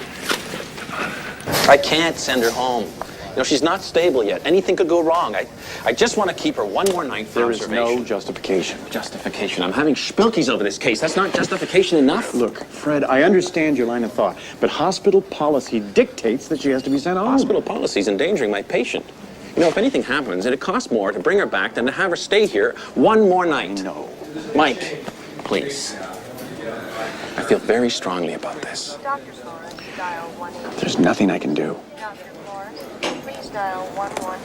I can't send her home. You know, she's not stable yet. Anything could go wrong. I just want to keep her one more night for There is observation. no justification. Justification. I'm having spilkies over this case. That's not justification enough. Look, Fred, I understand your line of thought, but hospital policy dictates that she has to be sent home. Hospital policy is endangering my patient. You know, if anything happens, it'd cost more to bring her back than to have her stay here one more night. No. Mike, please. I feel very strongly about this. Dr. Flores, dial 1-8. There's nothing I can do. Dr. Flores, please dial 1-1.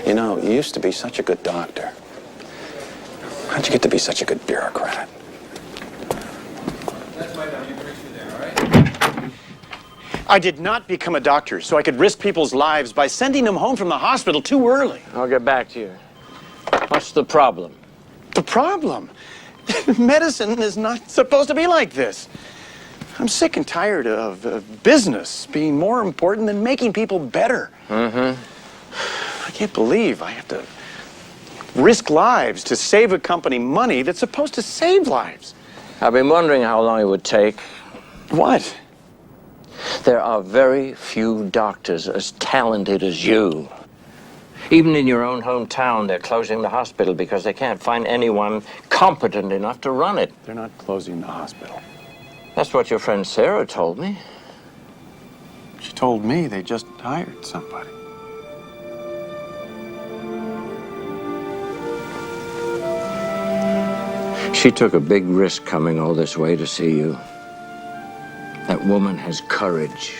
You know, you used to be such a good doctor. How'd you get to be such a good bureaucrat? I did not become a doctor so I could risk people's lives by sending them home from the hospital too early. I'll get back to you. What's the problem? The problem? Medicine is not supposed to be like this. I'm sick and tired of business being more important than making people better. I can't believe I have to risk lives to save a company money that's supposed to save lives. I've been wondering how long it would take. What? There are very few doctors as talented as you. Even in your own hometown, they're closing the hospital because they can't find anyone competent enough to run it. They're not closing the hospital. That's what your friend Sarah told me. She told me they just hired somebody. She took a big risk coming all this way to see you. That woman has courage.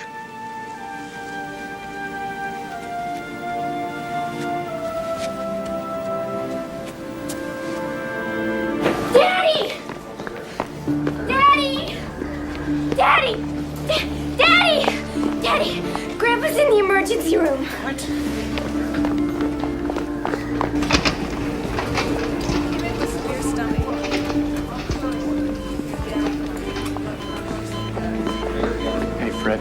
Daddy! Daddy! Daddy! Daddy! Daddy! Grandpa's in the emergency room. What? Hey, Fred.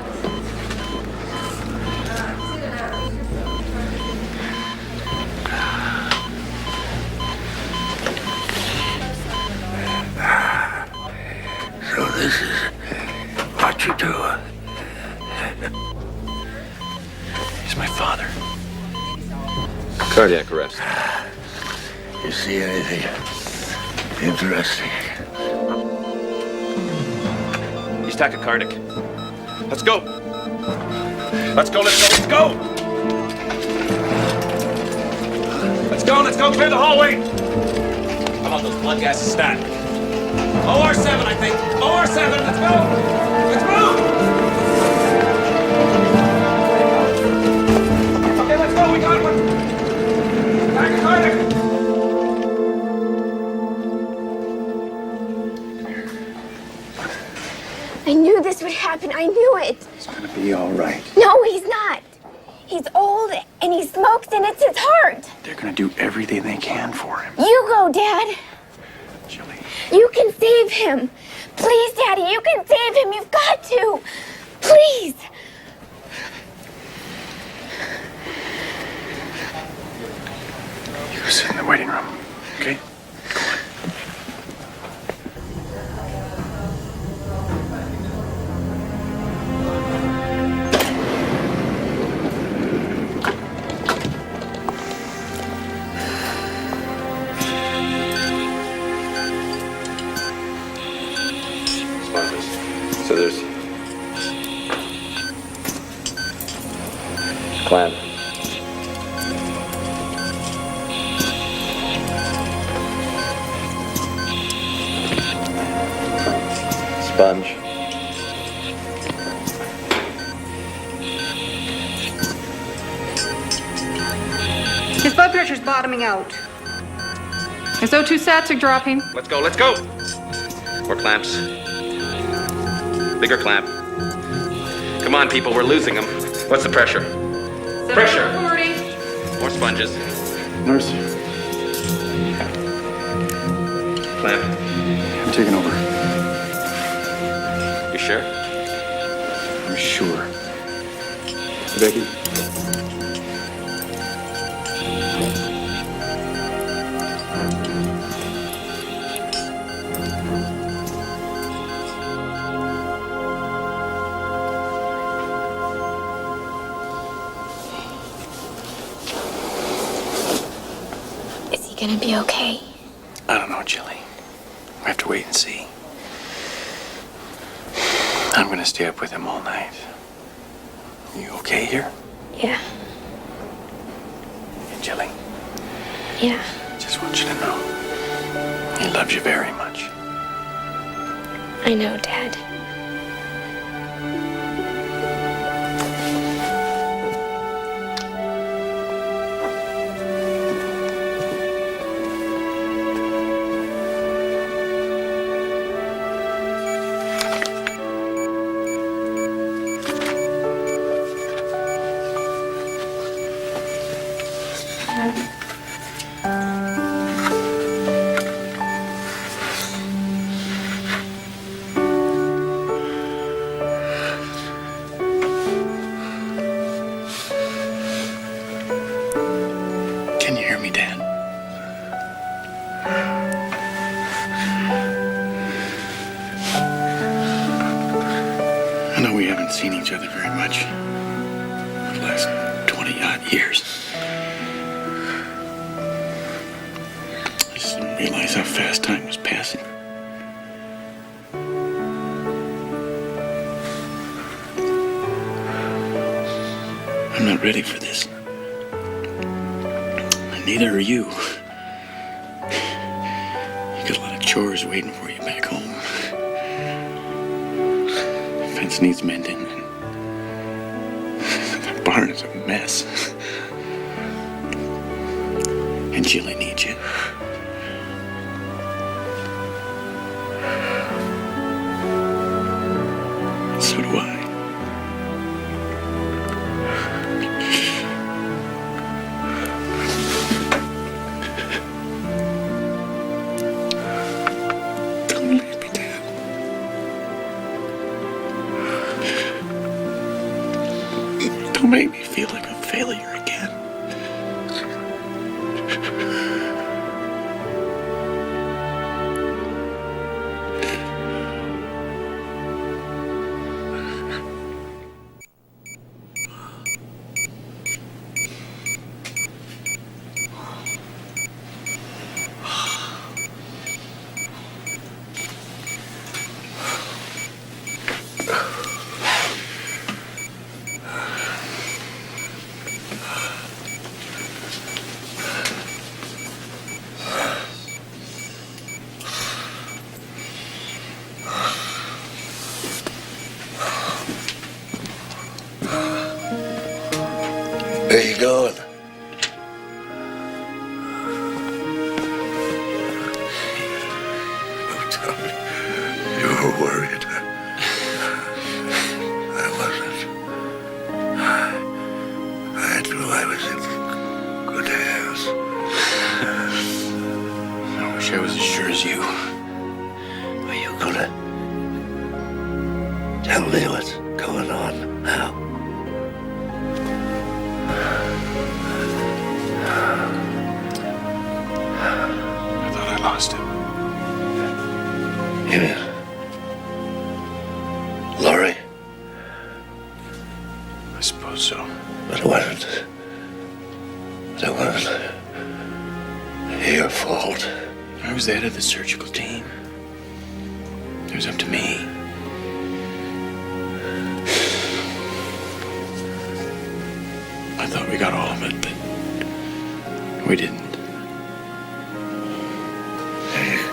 So this is what you do. He's my father. Cardiac arrest. You see anything interesting? He's tachycardic. Let's go. Let's go, let's go, let's go! Let's go, clear the hallway! How about those blood gases stat? OR7, I think. OR7, let's go! Let's move! Okay, let's go, we got one! Tachycardic! I knew this would happen. I knew it. He's gonna be all right. No, he's not. He's old and he smokes and it's his heart. They're gonna do everything they can for him. You go, Dad. Jilly. You can save him. Please, Daddy, you can save him. You've got to. Please. You sit in the waiting room, okay? So there's clamp. Sponge. His blood pressure's bottoming out. His O2 sats are dropping. Let's go, let's go! More clamps. Bigger clamp. Come on, people, we're losing him. What's the pressure? Pressure! 40. More sponges. Nurse, Clamp. I'm taking over. You sure? I'm sure. Becky? Is he gonna be okay? I don't know, Jilly. We have to wait and see. I'm gonna stay up with him all night. You okay here? Yeah. Jilly, Yeah. just want you to know he loves you very much. I know, Dad. Years. I just didn't realize how fast time was passing. I'm not ready for this. And neither are you. You got a lot of chores waiting for you back home. The fence needs mending. The barn is a mess. And Jilly needs you. So do I. Don't leave me, Dad. Don't make me feel like a failure again. Where you going? Don't tell me you were worried. I wasn't. I knew I was in good hands. I wish I was as sure as you. Are you gonna tell me what's going on now? I thought I lost him. You mean Laurie? I suppose so. But it wasn't your fault. I was the head of the surgical team. It was up to me. I thought we got all of it, but we didn't.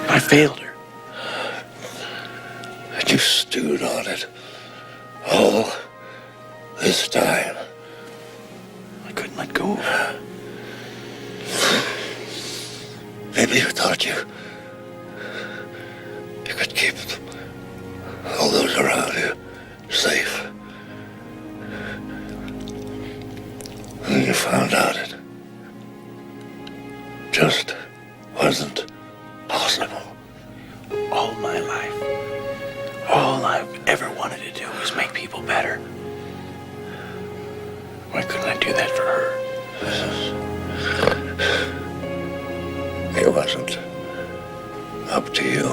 I failed her. And you stewed on it all this time. I couldn't let go of her. Maybe you thought you could keep all those around you safe. And then you found out it just wasn't possible. All my life, all I've ever wanted to do was make people better. Why couldn't I do that for her? It wasn't up to you.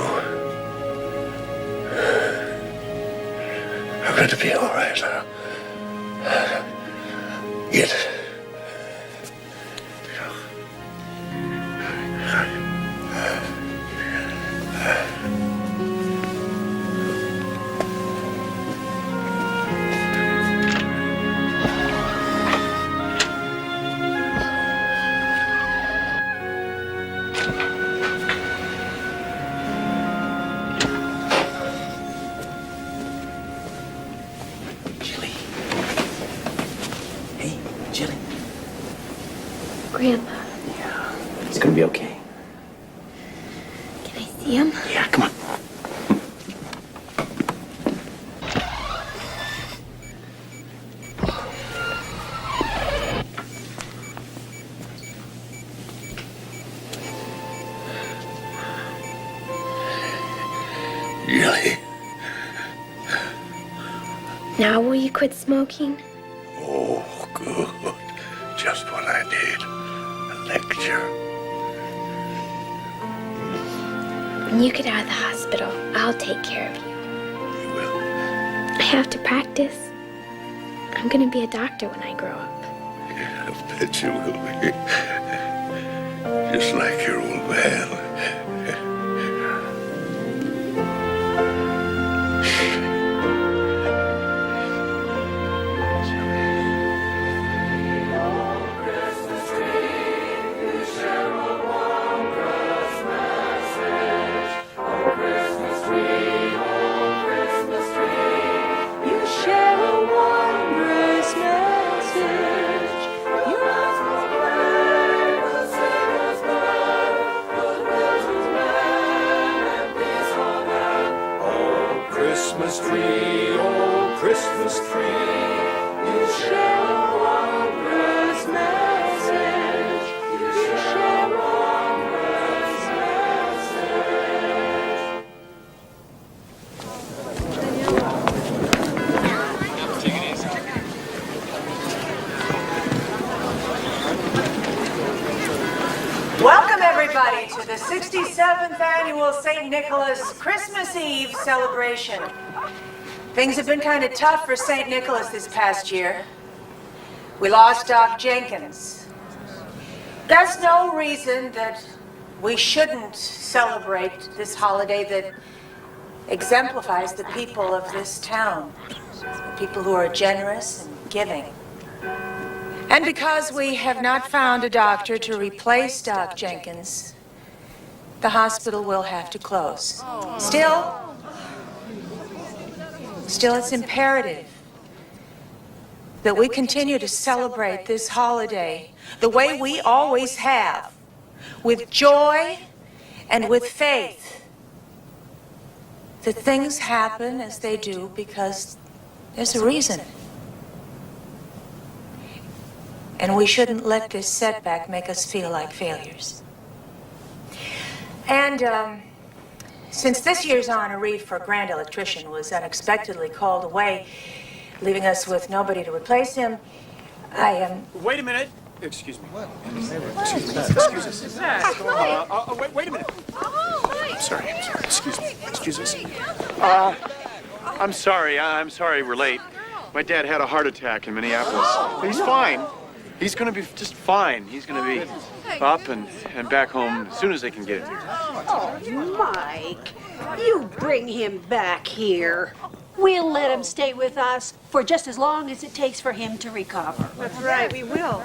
You're going to be all right now. Get Grandpa, It's gonna be okay. can I see him? Yeah, come on. Really? Now will you quit smoking? Oh, good. Just what I need. A lecture. When you get out of the hospital, I'll take care of you. You will. I have to practice. I'm gonna be a doctor when I grow up. I bet you will be. Just like your old man. Christmas tree, oh Christmas tree, you share a wondrous message. You share a wondrous message. Welcome, everybody, to the 67th annual St. Nicholas Christmas Eve celebration. Things have been kind of tough for St. Nicholas this past year. We lost Doc Jenkins. That's no reason that we shouldn't celebrate this holiday that exemplifies the people of this town, people who are generous and giving. And because we have not found a doctor to replace Doc Jenkins, the hospital will have to close. Still, it's imperative that we continue to celebrate this holiday the way we always have, with joy and with faith. That things happen as they do because there's a reason. And we shouldn't let this setback make us feel like failures. And since this year's honoree for Grand Electrician was unexpectedly called away, leaving us with nobody to replace him, I am... Wait a minute. Excuse me. What? Excuse us. Wait a minute. I'm sorry. Excuse me. Excuse us. I'm sorry we're late. My dad had a heart attack in Minneapolis. He's fine. He's going to be just fine. He's going to be up and back home as soon as they can get him here. Oh, Mike, you bring him back here. We'll let him stay with us for just as long as it takes for him to recover. That's right, we will.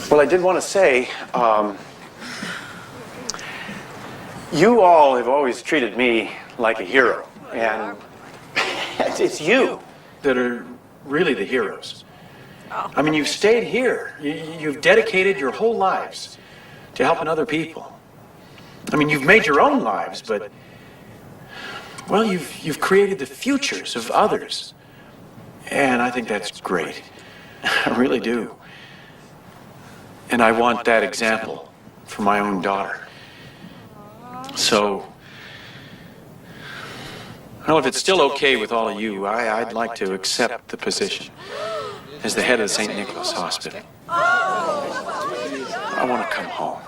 Well, I did want to say, you all have always treated me like a hero, and it's you that are really the heroes. I mean, you've stayed here. You've dedicated your whole lives to helping other people. I mean, you've made your own lives, but, well, you've created the futures of others. And I think that's great. I really do. And I want that example for my own daughter. So, well, if it's still okay with all of you, I'd like to accept the position as the head of the St. Nicholas Hospital. I want to come home.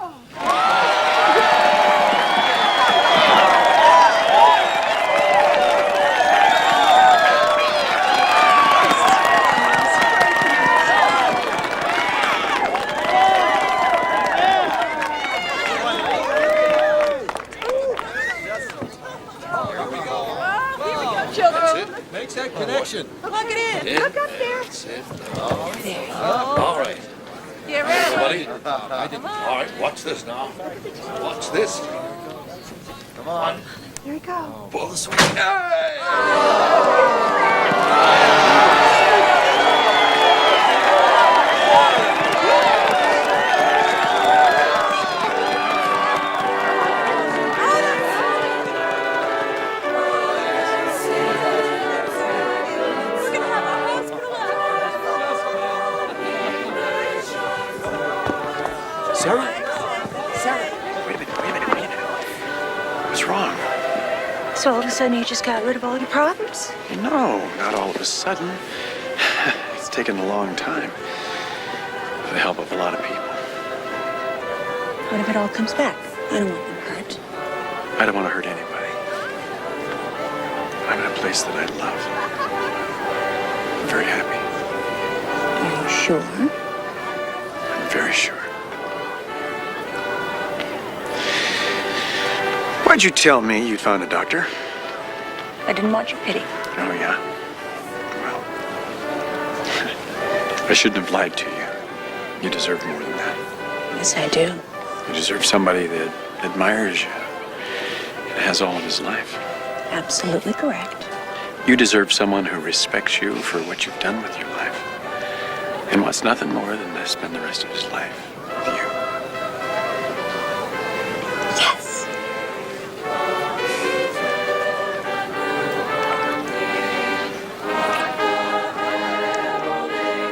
Makes that connection. Plug it in. Look up there. That's it. All right. Get ready. Everybody. All right, watch this now. Watch this. Come on. Here we go. Pull the switch. Hey! Sarah? Wait a minute. What's wrong? So all of a sudden you just got rid of all your problems? No, not all of a sudden. It's taken a long time. With the help of a lot of people. What if it all comes back? I don't want them hurt. I don't want to hurt anybody. I'm in a place that I love. I'm very happy. Are you sure? I'm very sure. Why'd you tell me you'd found a doctor? I didn't want your pity. Oh, yeah? Well, I shouldn't have lied to you. You deserve more than that. Yes, I do. You deserve somebody that admires you and has all of his life. Absolutely correct. You deserve someone who respects you for what you've done with your life and wants nothing more than to spend the rest of his life with you.